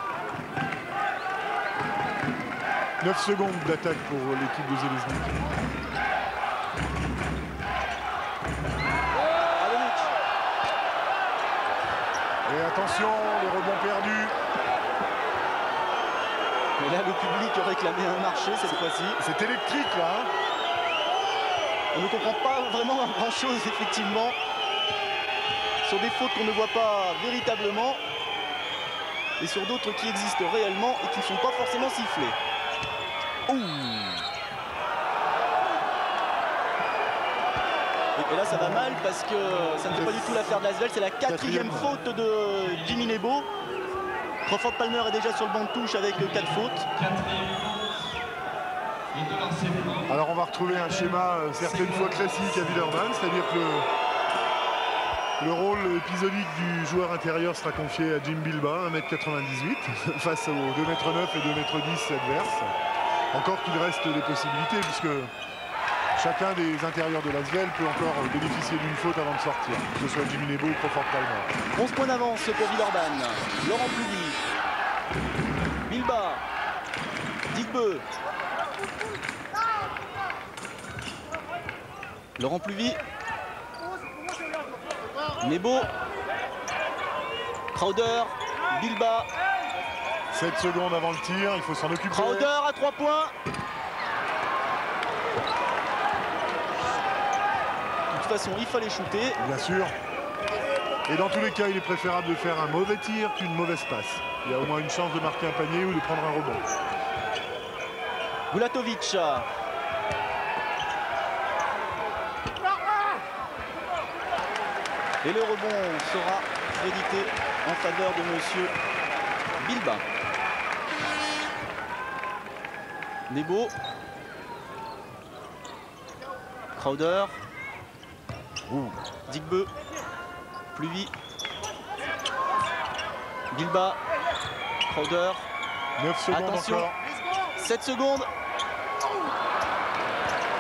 9 secondes d'attaque pour l'équipe de Zeleznik. Et attention, le rebond perdu. Et là, le public réclamait un marché cette fois-ci. C'est électrique là. Hein. On ne comprend pas vraiment grand-chose effectivement. Sur des fautes qu'on ne voit pas véritablement. Et sur d'autres qui existent réellement et qui ne sont pas forcément sifflées. Et là ça va mal parce que ça ne fait pas du tout l'affaire de l'Asvel. C'est la 4e faute de Jimmy Nebo. Crawford Palmer est déjà sur le banc de touche avec 4 fautes. Alors on va retrouver un schéma certaines fois classique à Widerman, c'est-à-dire que le rôle épisodique du joueur intérieur sera confié à Jim Bilba, 1,98 m, face aux 2,9 m et 2,10 m adverses. Encore qu'il reste des possibilités, puisque chacun des intérieurs de l'Asvel peut encore bénéficier d'une faute avant de sortir, que ce soit Jimmy Nebo ou Crawford Palmer. 11 points d'avance pour Villeurbanne. Laurent Pluvy, Bilba, Digbe, Laurent Pluvy, Nebo, Crowder, Bilba. 7 secondes avant le tir, il faut s'en occuper. Crowder à 3 points. De toute façon, il fallait shooter. Bien sûr. Et dans tous les cas, il est préférable de faire un mauvais tir qu'une mauvaise passe. Il y a au moins une chance de marquer un panier ou de prendre un rebond. Bulatovic. Et le rebond sera crédité en faveur de monsieur Bilba. Nebo. Crowder. Digbe. Pluvy. Bilba. Crowder. 9 secondes Attention. encore. 7 secondes.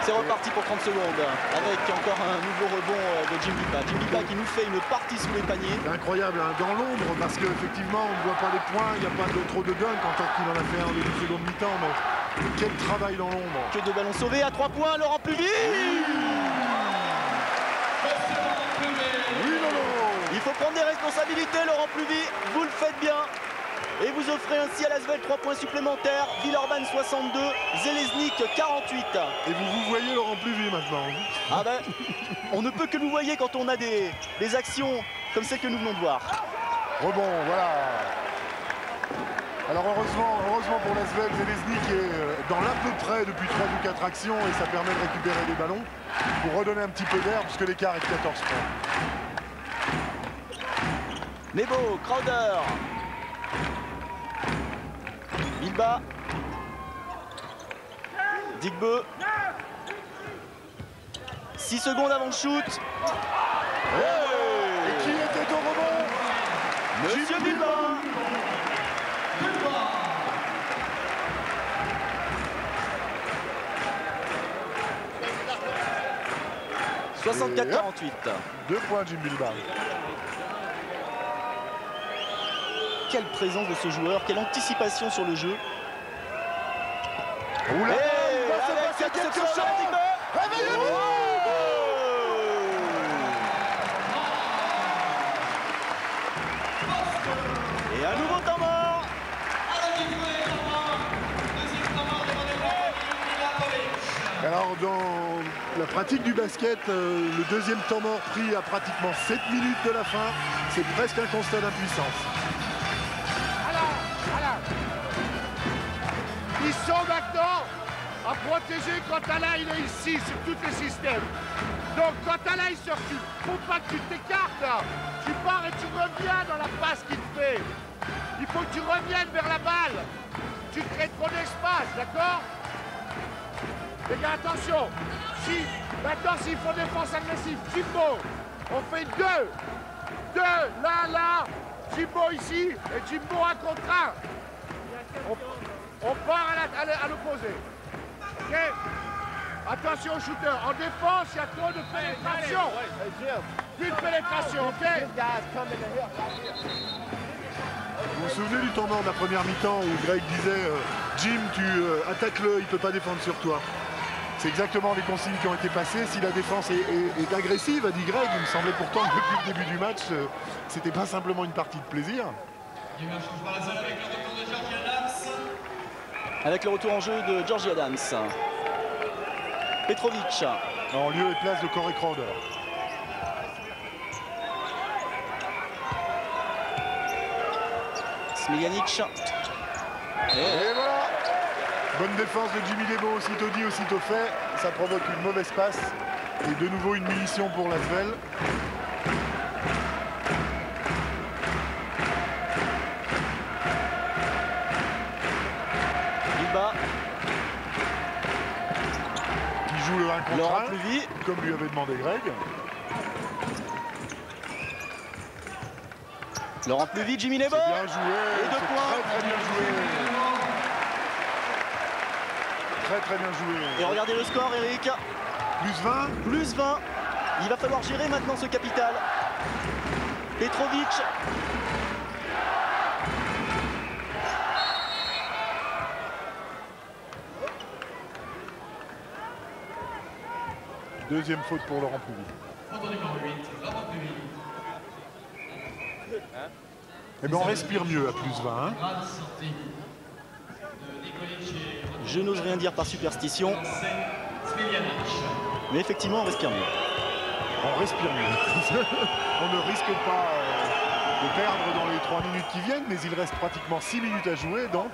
C'est reparti pour 30 secondes avec encore un nouveau rebond de Jim Bilba. Jim Bilba qui nous fait une partie sous les paniers. C'est incroyable, hein, dans l'ombre, parce qu'effectivement, on ne voit pas les points, il n'y a pas trop de dunk, encore qu'il en a fait un au début de seconde mi-temps, mais quel travail dans l'ombre. Que de ballons sauvés à 3 points, Laurent Pluvy. Oui, Lolo. Il faut prendre des responsabilités, Laurent Pluvy, vous le faites bien. Et vous offrez ainsi à l'Asvel 3 points supplémentaires. Villeurbanne 62, Zeleznik 48. Et vous voyez Laurent Pluvy maintenant. Ah ben, on ne peut que nous voyer quand on a des actions comme celles que nous venons de voir. Rebond, voilà. Alors heureusement pour l'Asvel, Zeleznik est dans l'à peu près depuis 3 ou 4 actions et ça permet de récupérer des ballons pour redonner un petit peu d'air puisque l'écart est de 14 points. Nebo, Crowder. Bilba. Digbe. 6 secondes avant le shoot. Et qui était au rebond? Monsieur Bilba. 64-48. 2 points Jim Bilba. Quelle présence de ce joueur, quelle anticipation sur le jeu. Oula, Et il va se avec passer cette quelque section, chose. Digbe. Réveillez-vous. Et un nouveau temps mort. Alors dans la pratique du basket, le deuxième temps mort pris à pratiquement 7 minutes de la fin, c'est presque un constat d'impuissance. Ils sont maintenant à protéger quand Alain il est ici sur tous les systèmes. Donc quand Alain il se recule, faut pas que tu t'écartes là. Tu pars et tu reviens dans la passe qu'il te fait. Il faut que tu reviennes vers la balle. Tu crées trop d'espace, d'accord? Les gars, attention. Maintenant s'ils font défense agressive, Jimbo, on fait 2. Là. Jimbo ici et Jimbo 1 contre 1. On part à l'opposé. Ok. Attention au shooter. En défense, il y a trop de pénétration. Plus de pénétration, ok. Vous vous souvenez du temps mort de la première mi-temps où Greg disait Jim, tu attaques-le, il ne peut pas défendre sur toi. C'est exactement les consignes qui ont été passées. Si la défense est agressive, a dit Greg, il me semblait pourtant que depuis le début du match, c'était pas simplement une partie de plaisir. Avec le retour en jeu de Georgie Adams. Petrovic. En lieu et place de Corey Crowder. Smiljanic. Et voilà. Bonne défense de Jimmy Lebo, aussitôt dit, aussitôt fait. Ça provoque une mauvaise passe. Et de nouveau une munition pour l'Asvel. Bilba. Qui joue le 1 contre Laurent 1, Pluvy. comme lui avait demandé Greg. Laurent Pluvy, Jimmy Lebo. Bien joué. Et 2 points. Très bien joué. Très bien joué. Et regardez le score, Eric. Plus 20. Plus 20. Il va falloir gérer maintenant ce capital. Petrovic. Deuxième faute pour Laurent Pluvy. Faute numéro 8, Laurent Pluvy. Eh bien, on respire mieux à plus 20. Hein. Grande sortie de Nikolic et Je n'ose rien dire par superstition. Mais effectivement, on respire mieux. On respire mieux. On ne risque pas de perdre dans les 3 minutes qui viennent, mais il reste pratiquement 6 minutes à jouer, donc...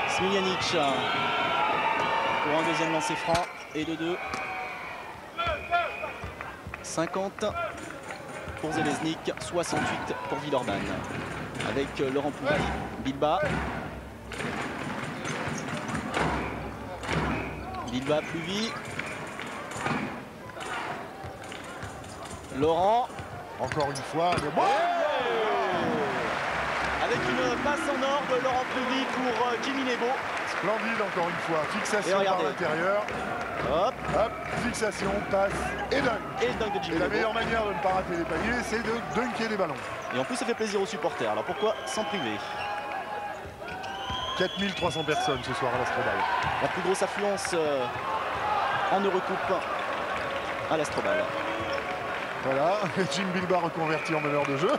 Smiljanic pour un deuxième lancer franc et de 2. 50 pour Zeleznik, 68 pour Villeurbanne. Avec Laurent Pluvy, Bilba. Bilba plus vite. Laurent. Encore une fois. Le... Avec une passe en or de Laurent Pluvy pour Jimmy Nebo. Splendide encore une fois. Fixation par l'intérieur. Hop. Hop. Fixation, passe et dunk. Et le dunk de Jimmy Et la Nebo. meilleure manière de ne pas rater les paniers, c'est de dunker les ballons. Et en plus, ça fait plaisir aux supporters. Alors pourquoi s'en priver? 4300 personnes ce soir à l'Astrobal. La plus grosse affluence en Eurocoupe à l'Astrobal. Voilà, Jim Bilba reconverti en meneur de jeu.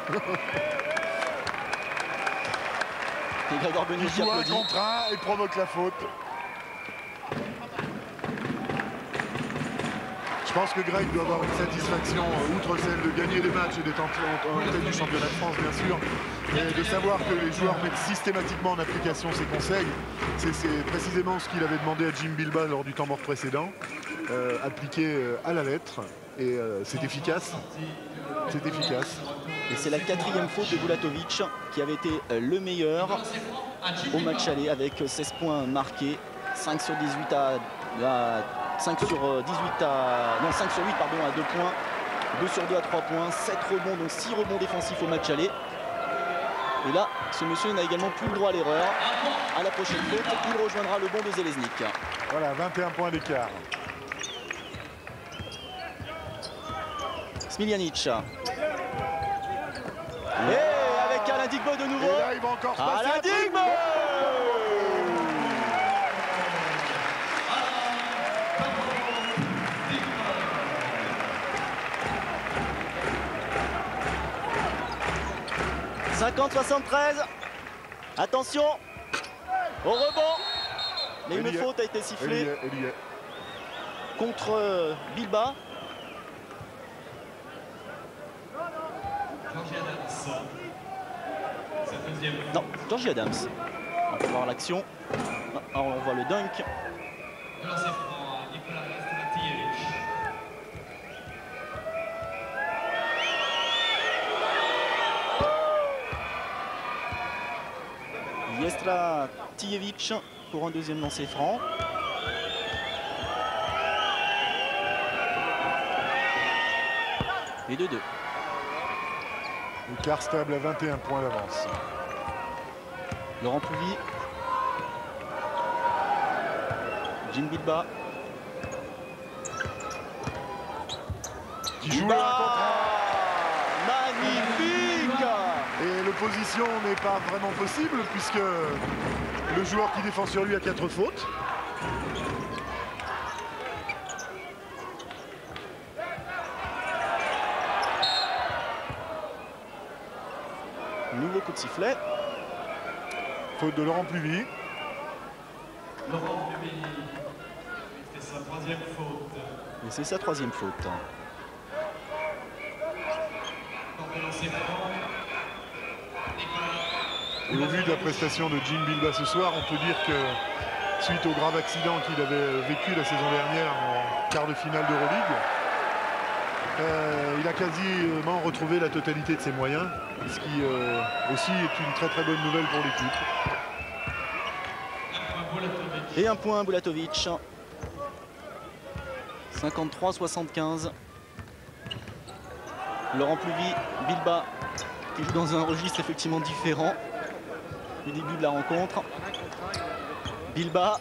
Et Grégoire Benu Il qui joue un applaudit. contre un et provoque la faute. Je pense que Greg doit avoir une satisfaction, outre celle de gagner les matchs et d'être en tête du championnat de France, bien sûr, et de savoir que les joueurs mettent systématiquement en application ses conseils. C'est précisément ce qu'il avait demandé à Jim Bilba lors du temps mort précédent, appliqué à la lettre, et c'est efficace. C'est efficace. Et c'est la 4e faute de Bulatovic qui avait été le meilleur au match aller avec 16 points marqués, 5 sur 18 à 5 sur 18 à... Non, 5 sur 8 pardon, à 2 points, 2 sur 2 à 3 points, 7 rebonds, donc 6 rebonds défensifs au match aller. Et là, ce monsieur n'a également plus le droit à l'erreur. À la prochaine faute, il rejoindra le bon de Zeleznik. Voilà, 21 points d'écart. Smiljanic. Et avec Alain Digbo de nouveau. Et là, il va encore se passer Alain un truc. Digbo. « 50-73. Attention au rebond. Mais une faute a été sifflée contre Bilba. Non, Georgie Adams. On va voir l'action. Alors on voit le dunk. Jestra Tijevic pour un deuxième lancer franc. Et 2-2. Écart stable à 21 points d'avance. Laurent Pluvy. Jim Bilba. Qui joue le 1 contre 1. Magnifique. Et l'opposition n'est pas vraiment possible puisque le joueur qui défend sur lui a 4 fautes. Nouveau coup de sifflet. Faute de Laurent Pluvy. Laurent Pluvy, c'est sa 3e faute. Et c'est sa 3e faute. Et au vu de la prestation de Jim Bilba ce soir, on peut dire que suite au grave accident qu'il avait vécu la saison dernière en quart de finale d'Euroleague, il a quasiment retrouvé la totalité de ses moyens, ce qui aussi est une très très bonne nouvelle pour l'équipe. Et un point Bulatovic. 53-75. Laurent Pluvy, Bilba qui joue dans un registre effectivement différent du début de la rencontre. Bilba.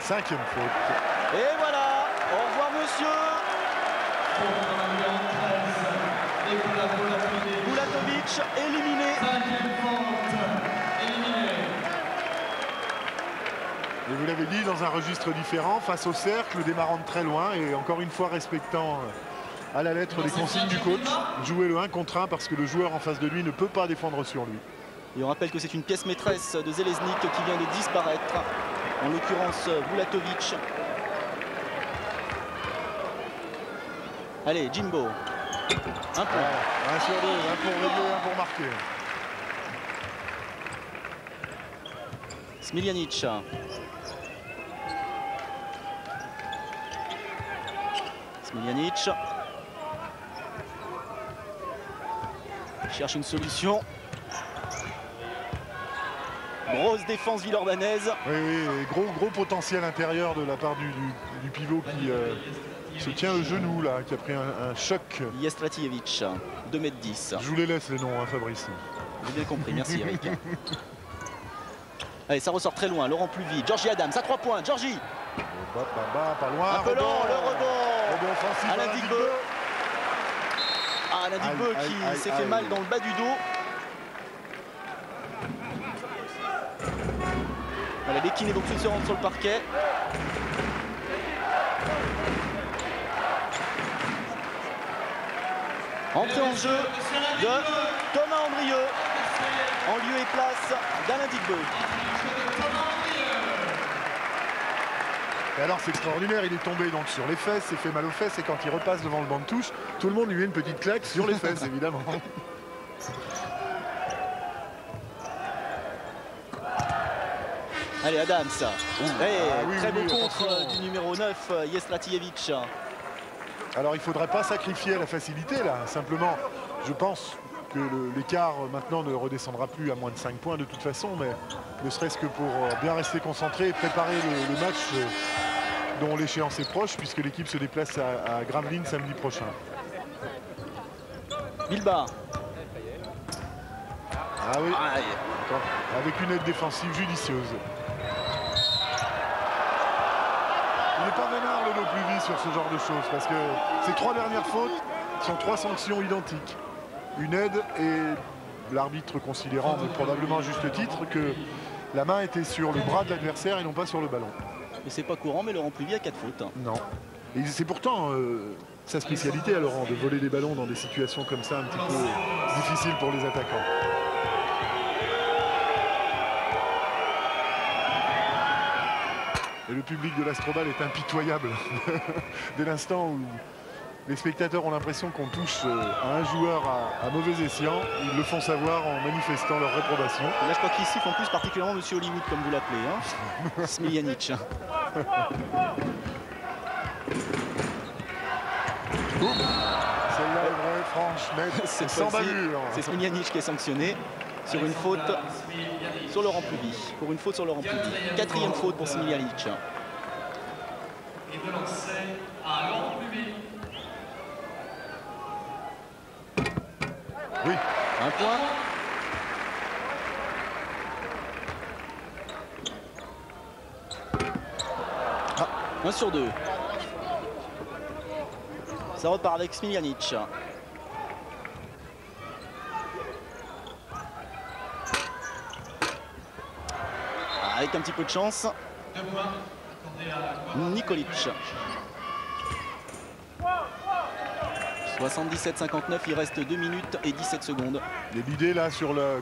5e faute. Et voilà. Au revoir monsieur. Bulatovic éliminé. Et vous l'avez dit, dans un registre différent, face au cercle, démarrant de très loin et encore une fois respectant à la lettre les consignes du coach. Jouer le 1 contre 1 parce que le joueur en face de lui ne peut pas défendre sur lui. Et on rappelle que c'est une pièce maîtresse de Zeleznik qui vient de disparaître. En l'occurrence Bulatovic. Allez, Jimbo. Un point. 1 sur 2, 1 pour régler, 1 pour marquer. Smiljanic. Smiljanic. Cherche une solution. Grosse défense villeurbannaise. Oui, et gros potentiel intérieur de la part du pivot qui se tient le genou là, qui a pris un choc. Yestratijevic, 2,10 m. Je vous les laisse les noms, hein, Fabrice. J'ai bien compris, merci Eric. Allez, ça ressort très loin, Laurent Pluvy, Georgie Adams à 3 points, Georgie. Pas loin. Un peu lent, le rebond. Offensif Alain Digbeu. Alain Digbeu qui s'est fait mal dans le bas du dos. Voilà, Lekine est donc se rendre sur le parquet. Entrée en jeu de Thomas Andrieux en lieu et place d'Alain Digbeu. Et alors c'est extraordinaire, il est tombé donc sur les fesses, s'est fait mal aux fesses et quand il repasse devant le banc de touche, tout le monde lui met une petite claque sur les fesses évidemment. Allez Adams, très beau contre attention. du numéro 9, Yestratijevic. Alors il ne faudrait pas sacrifier la facilité là, simplement je pense que l'écart maintenant ne redescendra plus à moins de 5 points de toute façon, mais ne serait-ce que pour bien rester concentré et préparer le match dont l'échéance est proche puisque l'équipe se déplace à Gravelines samedi prochain. Bilbao. Ah oui, avec une aide défensive judicieuse. Il n'est pas vénard le Pluvy sur ce genre de choses parce que ces 3 dernières fautes sont 3 sanctions identiques. Une aide et l'arbitre considérant, mais probablement à juste titre, que la main était sur le bras de l'adversaire et non pas sur le ballon. Et c'est pas courant, mais Laurent Pluvy a 4 fautes. Non. Et c'est pourtant sa spécialité à Laurent de voler des ballons dans des situations comme ça un petit peu difficiles pour les attaquants. Et le public de l'Astrobal est impitoyable. Dès l'instant où les spectateurs ont l'impression qu'on touche à un joueur à mauvais escient, ils le font savoir en manifestant leur réprobation. Et là, je crois qu'il siffle en plus particulièrement Monsieur Hollywood, comme vous l'appelez, hein. Smiljanic. Celle-là est vraie, franche, nette, sans bavure. C'est Smiljanic qui est sanctionné sur une faute sur Laurent Pluvy. Pour une faute sur Laurent Pluvy. 4e faute pour Smiljanic. Et de lancer à Laurent Pluvy. Oui. Un point. Ah, 1 sur 2. Ça repart avec Smiljanic. Avec un petit peu de chance. 2 points. Attendez à Nikolic. 77-59, il reste 2 minutes et 17 secondes. Et l'idée là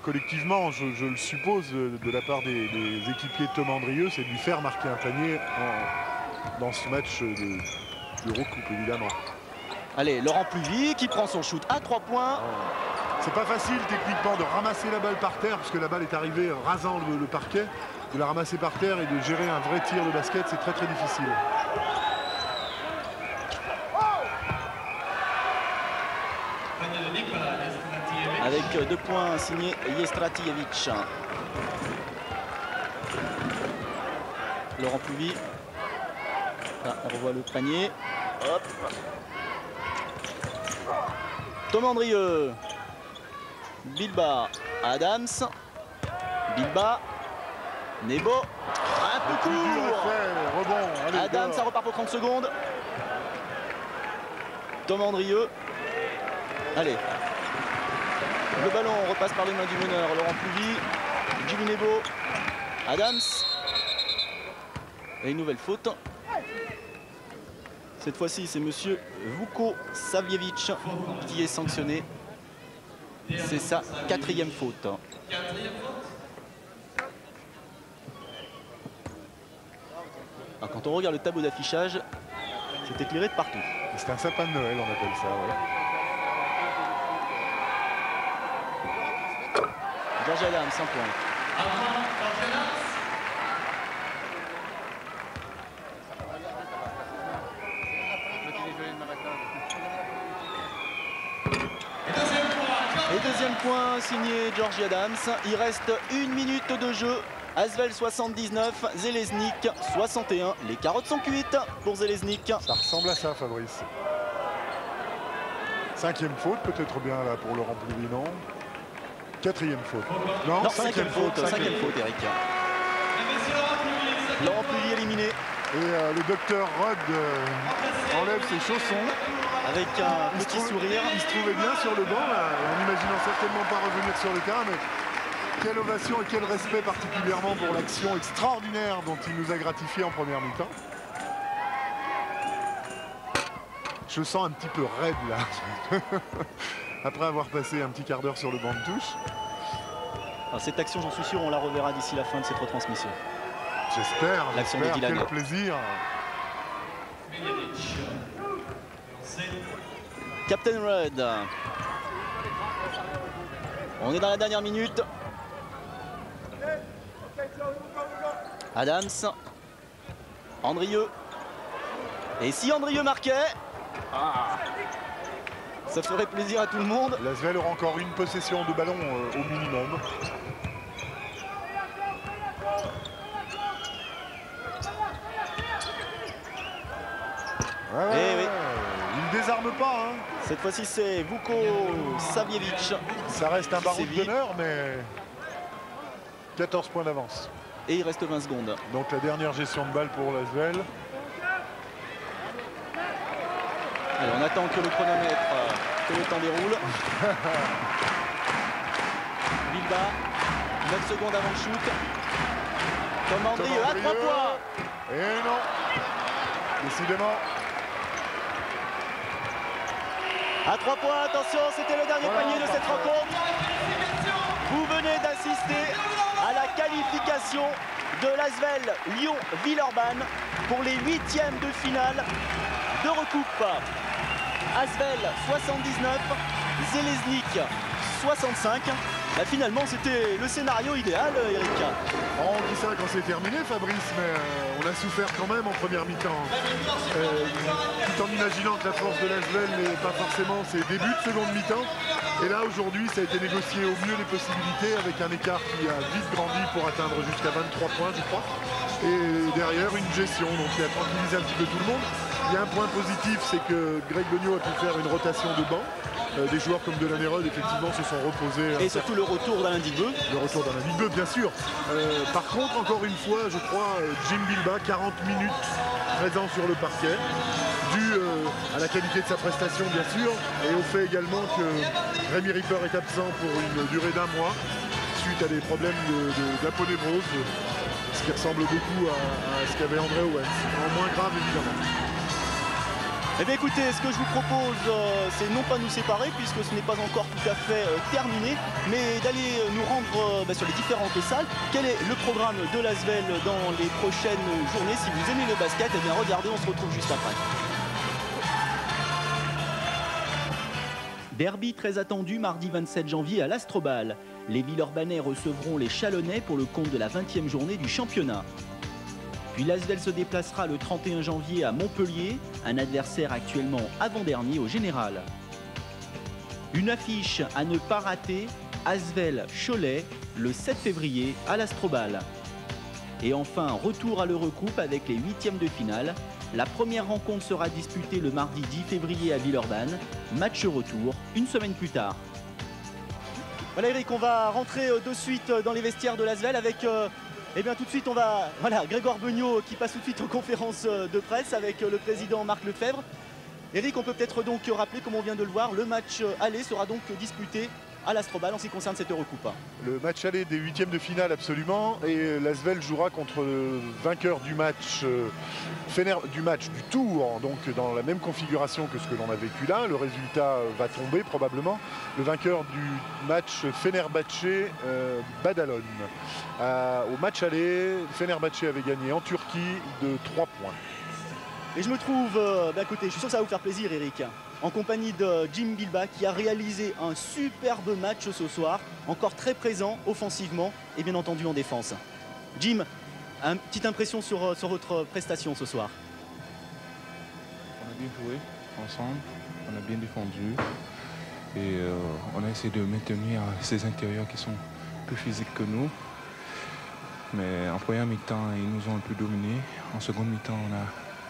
collectivement, je le suppose, de la part des équipiers de Thomas Andrieux, c'est de lui faire marquer un panier dans ce match d'Eurocoupe évidemment. Allez, Laurent Pluvy qui prend son shoot à 3 points. C'est pas facile techniquement de ramasser la balle par terre puisque la balle est arrivée rasant le parquet. De la ramasser par terre et de gérer un vrai tir de basket, c'est très très difficile. Avec 2 points signés Yestratijevic. Laurent Pluvy. Là, on revoit le panier. Hop. Thomas Andrieux. Bilbao. Adams. Bilbao. Nebo. Un peu court. Adams, ça repart pour 30 secondes. Thomas Andrieux. Allez. Le ballon repasse par les mains du meneur, Laurent Pluvy, Jimmy Nebo, Adams. Et une nouvelle faute. Cette fois-ci, c'est monsieur Vuko Savljevic qui est sanctionné. C'est sa 4e faute. Alors, quand on regarde le tableau d'affichage, c'est éclairé de partout. C'est un sapin de Noël, on appelle ça. Ouais. Georgie Adams, 1 point. Et deuxième point signé Georgie Adams. Il reste 1 minute de jeu Asvel 79, Železník 61. Les carottes sont cuites pour Železník. Ça ressemble à ça, Fabrice. 5e faute, peut-être bien là pour Laurent Poulier, non? 4e faute. Non, 5e faute, 5e faute, Eric. Laurent Poulier éliminé. Et le docteur Rudd enlève ses chaussons. Avec un petit sourire. Il se trouvait bien sur le banc, là, en n'imaginant certainement pas revenir sur le terrain. Mais quelle ovation et quel respect particulièrement pour l'action extraordinaire dont il nous a gratifié en première mi-temps. Je sens un petit peu raide là, après avoir passé un petit quart d'heure sur le banc de touche. Alors, cette action, j'en suis sûr, on la reverra d'ici la fin de cette retransmission. J'espère, l'action de Dylan. Quel plaisir. Captain Rudd. On est dans la dernière minute. Adams. Andrieux. Et si Andrieux marquait, ça ferait plaisir à tout le monde. L'Asvel aura encore une possession de ballon au minimum. Ouais, oui. Il ne désarme pas. Hein. Cette fois-ci, c'est Vuko Savjevic. Ça reste un baroud d'honneur, mais 14 points d'avance. Et il reste 20 secondes. Donc la dernière gestion de balle pour l'Asvel. Allez, on attend que le chronomètre, que le temps déroule. Bilba, 9 secondes avant le shoot. Tom Andrieux à 3 points. Et non. Décidément. À 3 points, attention, c'était le dernier panier de cette rencontre. Vous venez d'assister à la qualification de l'Asvel Lyon-Villeurbanne pour les 8e de finale de recoupe. Asvel 79, Železník 65. Bah, finalement, c'était le scénario idéal, Eric. On dit ça quand c'est terminé, Fabrice, mais on a souffert quand même en première mi-temps. Tout en imaginant que la force de l'Asvel n'est pas forcément ses débuts de seconde mi-temps. Et là, aujourd'hui, ça a été négocié au mieux des possibilités avec un écart qui a vite grandi pour atteindre jusqu'à 23 points, je crois. Et derrière, une gestion, donc qui a tranquillisé un petit peu tout le monde. Il y a un point positif, c'est que Greg Beugnot a pu faire une rotation de banc. Des joueurs comme Delaney-Rod, effectivement, se sont reposés. Et surtout le retour d'Alain Digbeu. Le retour d'Alain Digbeu, bien sûr. Par contre, encore une fois, je crois, Jim Bilba, 40 minutes présent sur le parquet, dû à la qualité de sa prestation, bien sûr, et au fait également que Rémi Ripper est absent pour une durée d'1 mois, suite à des problèmes d'aponévrose, ce qui ressemble beaucoup à ce qu'avait André Owens, en moins grave, évidemment. Eh bien écoutez, ce que je vous propose, c'est non pas nous séparer, puisque ce n'est pas encore tout à fait terminé, mais d'aller nous rendre sur les différentes salles. Quel est le programme de l'Asvel dans les prochaines journées? Si vous aimez le basket, eh bien regardez, on se retrouve juste après. Derby très attendu mardi 27 janvier à l'Astrobal. Les Villeurbanais recevront les Chalonnais pour le compte de la 20e journée du championnat. Puis l'Asvel se déplacera le 31 janvier à Montpellier, un adversaire actuellement avant-dernier au général. Une affiche à ne pas rater, Asvel-Cholet, le 7 février à l'Astrobal. Et enfin, retour à l'Eurocoupe avec les 8e de finale. La première rencontre sera disputée le mardi 10 février à Villeurbanne. Match retour, une semaine plus tard. Voilà Eric, on va rentrer de suite dans les vestiaires de l'Asvel avec... Eh bien tout de suite on va, voilà, Grégoire Beugnot qui passe tout de suite en conférence de presse avec le président Marc Lefebvre. Eric, on peut peut-être donc rappeler, comme on vient de le voir, le match aller sera donc disputé à l'Astrobal en ce qui concerne cette Eurocoupe. Le match aller des 8e de finale, absolument, et l'Asvel jouera contre le vainqueur du match, du tour, donc dans la même configuration que ce que l'on a vécu là. Le résultat va tomber probablement. Le vainqueur du match Fenerbahçe-Badalone. Au match aller, Fenerbahçe avait gagné en Turquie de 3 points. Et je me trouve, écoutez, je suis sûr que ça va vous faire plaisir, Eric, en compagnie de Jim Bilba qui a réalisé un superbe match ce soir, encore très présent offensivement et bien entendu en défense. Jim, une petite impression sur votre prestation ce soir? On a bien joué ensemble, on a bien défendu et on a essayé de maintenir ces intérieurs qui sont plus physiques que nous. Mais en première mi-temps, ils nous ont un peu dominés. En seconde mi-temps,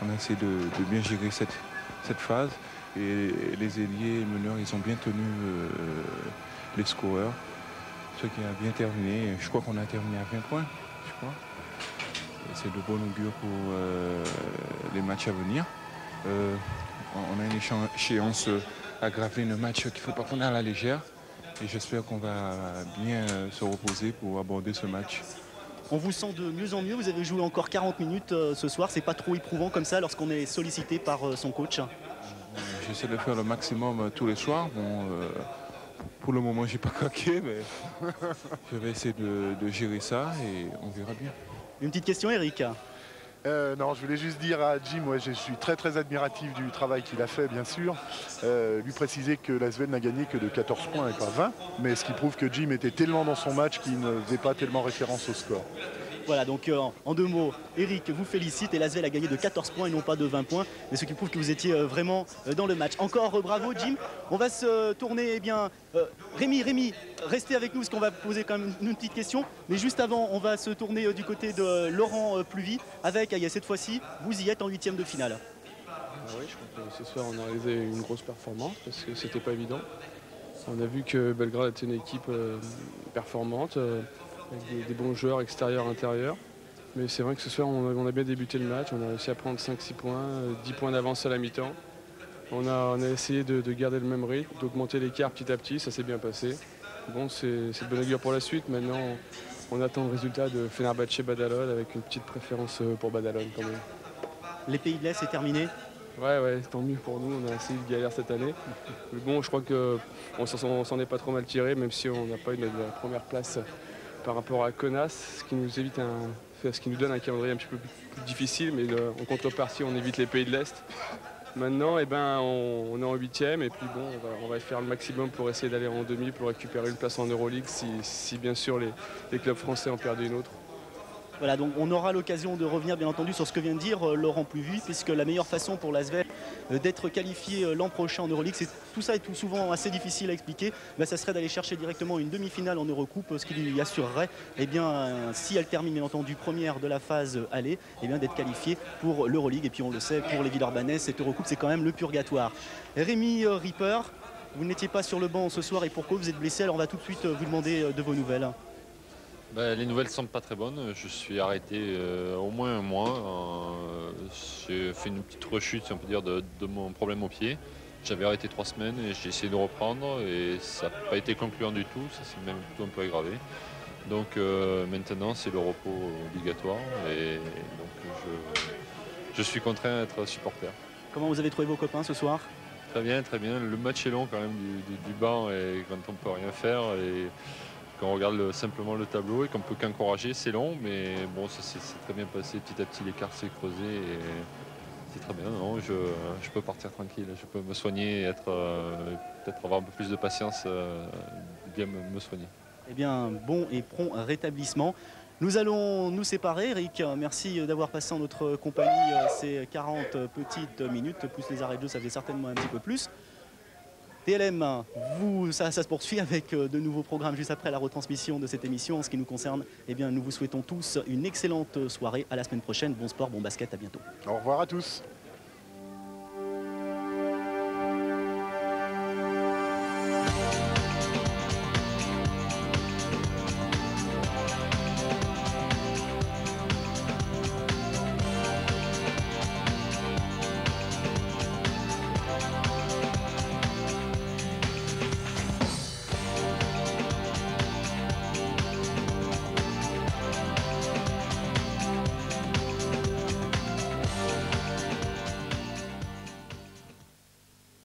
on a essayé de bien gérer cette phase. Et les ailiers et meneurs, ils ont bien tenu les scoreurs. Ce qui a bien terminé. Je crois qu'on a terminé à 20 points, je crois. C'est de bon augure pour les matchs à venir. On a une échéance à graver, un match qu'il ne faut pas prendre à la légère. Et j'espère qu'on va bien se reposer pour aborder ce match. On vous sent de mieux en mieux, vous avez joué encore 40 minutes ce soir, c'est pas trop éprouvant comme ça lorsqu'on est sollicité par son coach? J'essaie de faire le maximum tous les soirs. Bon, pour le moment, j'ai pas craqué, mais je vais essayer de gérer ça et on verra bien. Une petite question, Eric. Non, je voulais juste dire à Jim, je suis très très admiratif du travail qu'il a fait, bien sûr. Lui préciser que l'ASVEL n'a gagné que de 14 points et pas 20, mais ce qui prouve que Jim était tellement dans son match qu'il ne faisait pas tellement référence au score. Voilà, donc en deux mots, Eric vous félicite et l'ASVEL a gagné de 14 points et non pas de 20 points, mais ce qui prouve que vous étiez vraiment dans le match. Encore bravo Jim. On va se tourner, Rémi, restez avec nous parce qu'on va poser quand même une petite question, mais juste avant, on va se tourner du côté de Laurent Pluvy avec, cette fois-ci, vous y êtes en 8e de finale. Oui, je crois que ce soir on a réalisé une grosse performance parce que c'était pas évident. On a vu que Belgrade était une équipe performante, avec des bons joueurs extérieurs, intérieurs. Mais c'est vrai que ce soir, on a bien débuté le match. On a réussi à prendre 5-6 points, 10 points d'avance à la mi-temps. On a essayé de garder le même rythme, d'augmenter l'écart petit à petit. Ça s'est bien passé. Bon, c'est de bonne augure pour la suite. Maintenant, on attend le résultat de Fenerbahçe Badalone avec une petite préférence pour Badalone quand même. Les Pays de l'Est, c'est terminé? Ouais, tant mieux pour nous. On a assez de galère cette année. Mais bon, je crois qu'on s'en est pas trop mal tiré, même si on n'a pas eu la première place par rapport à Kaunas, ce qui nous donne un calendrier un petit peu plus difficile, mais en contrepartie, on évite les Pays de l'Est. Maintenant, on est en 8e et puis bon, on va faire le maximum pour essayer d'aller en demi pour récupérer une place en Euroleague si bien sûr les clubs français en perdent une autre. Voilà, donc on aura l'occasion de revenir bien entendu sur ce que vient de dire Laurent Pluvy, puisque la meilleure façon pour l'ASVEL d'être qualifié l'an prochain en Euroleague, tout ça est tout souvent assez difficile à expliquer, ça serait d'aller chercher directement une demi-finale en Eurocoupe, ce qui lui assurerait, si elle termine bien entendu première de la phase aller, d'être qualifié pour l'Euroleague. Et puis on le sait, pour les Villeurbanais, cette Eurocoupe c'est quand même le purgatoire. Rémi Ripper, vous n'étiez pas sur le banc ce soir et pourquoi vous êtes blessé? Alors on va tout de suite vous demander de vos nouvelles. Les nouvelles ne semblent pas très bonnes. Je suis arrêté au moins un mois. J'ai fait une petite rechute, si on peut dire, de mon problème au pied. J'avais arrêté 3 semaines et j'ai essayé de reprendre et ça n'a pas été concluant du tout. Ça s'est même plutôt un peu aggravé. Donc maintenant, c'est le repos obligatoire et donc je suis contraint d'être supporter. Comment vous avez trouvé vos copains ce soir? Très bien, très bien. Le match est long quand même du banc et quand on ne peut rien faire. Quand on regarde simplement le tableau et qu'on ne peut qu'encourager, c'est long, mais bon, ça s'est très bien passé. Petit à petit, l'écart s'est creusé et c'est très bien. Non, je peux partir tranquille, je peux me soigner et peut-être avoir un peu plus de patience, bien me soigner. Bon et prompt rétablissement. Nous allons nous séparer. Eric, merci d'avoir passé en notre compagnie ces 40 petites minutes, plus les arrêts de jeu, ça faisait certainement un petit peu plus. TLM, ça se poursuit avec de nouveaux programmes juste après la retransmission de cette émission. En ce qui nous concerne, nous vous souhaitons tous une excellente soirée. À la semaine prochaine. Bon sport, bon basket, à bientôt. Au revoir à tous.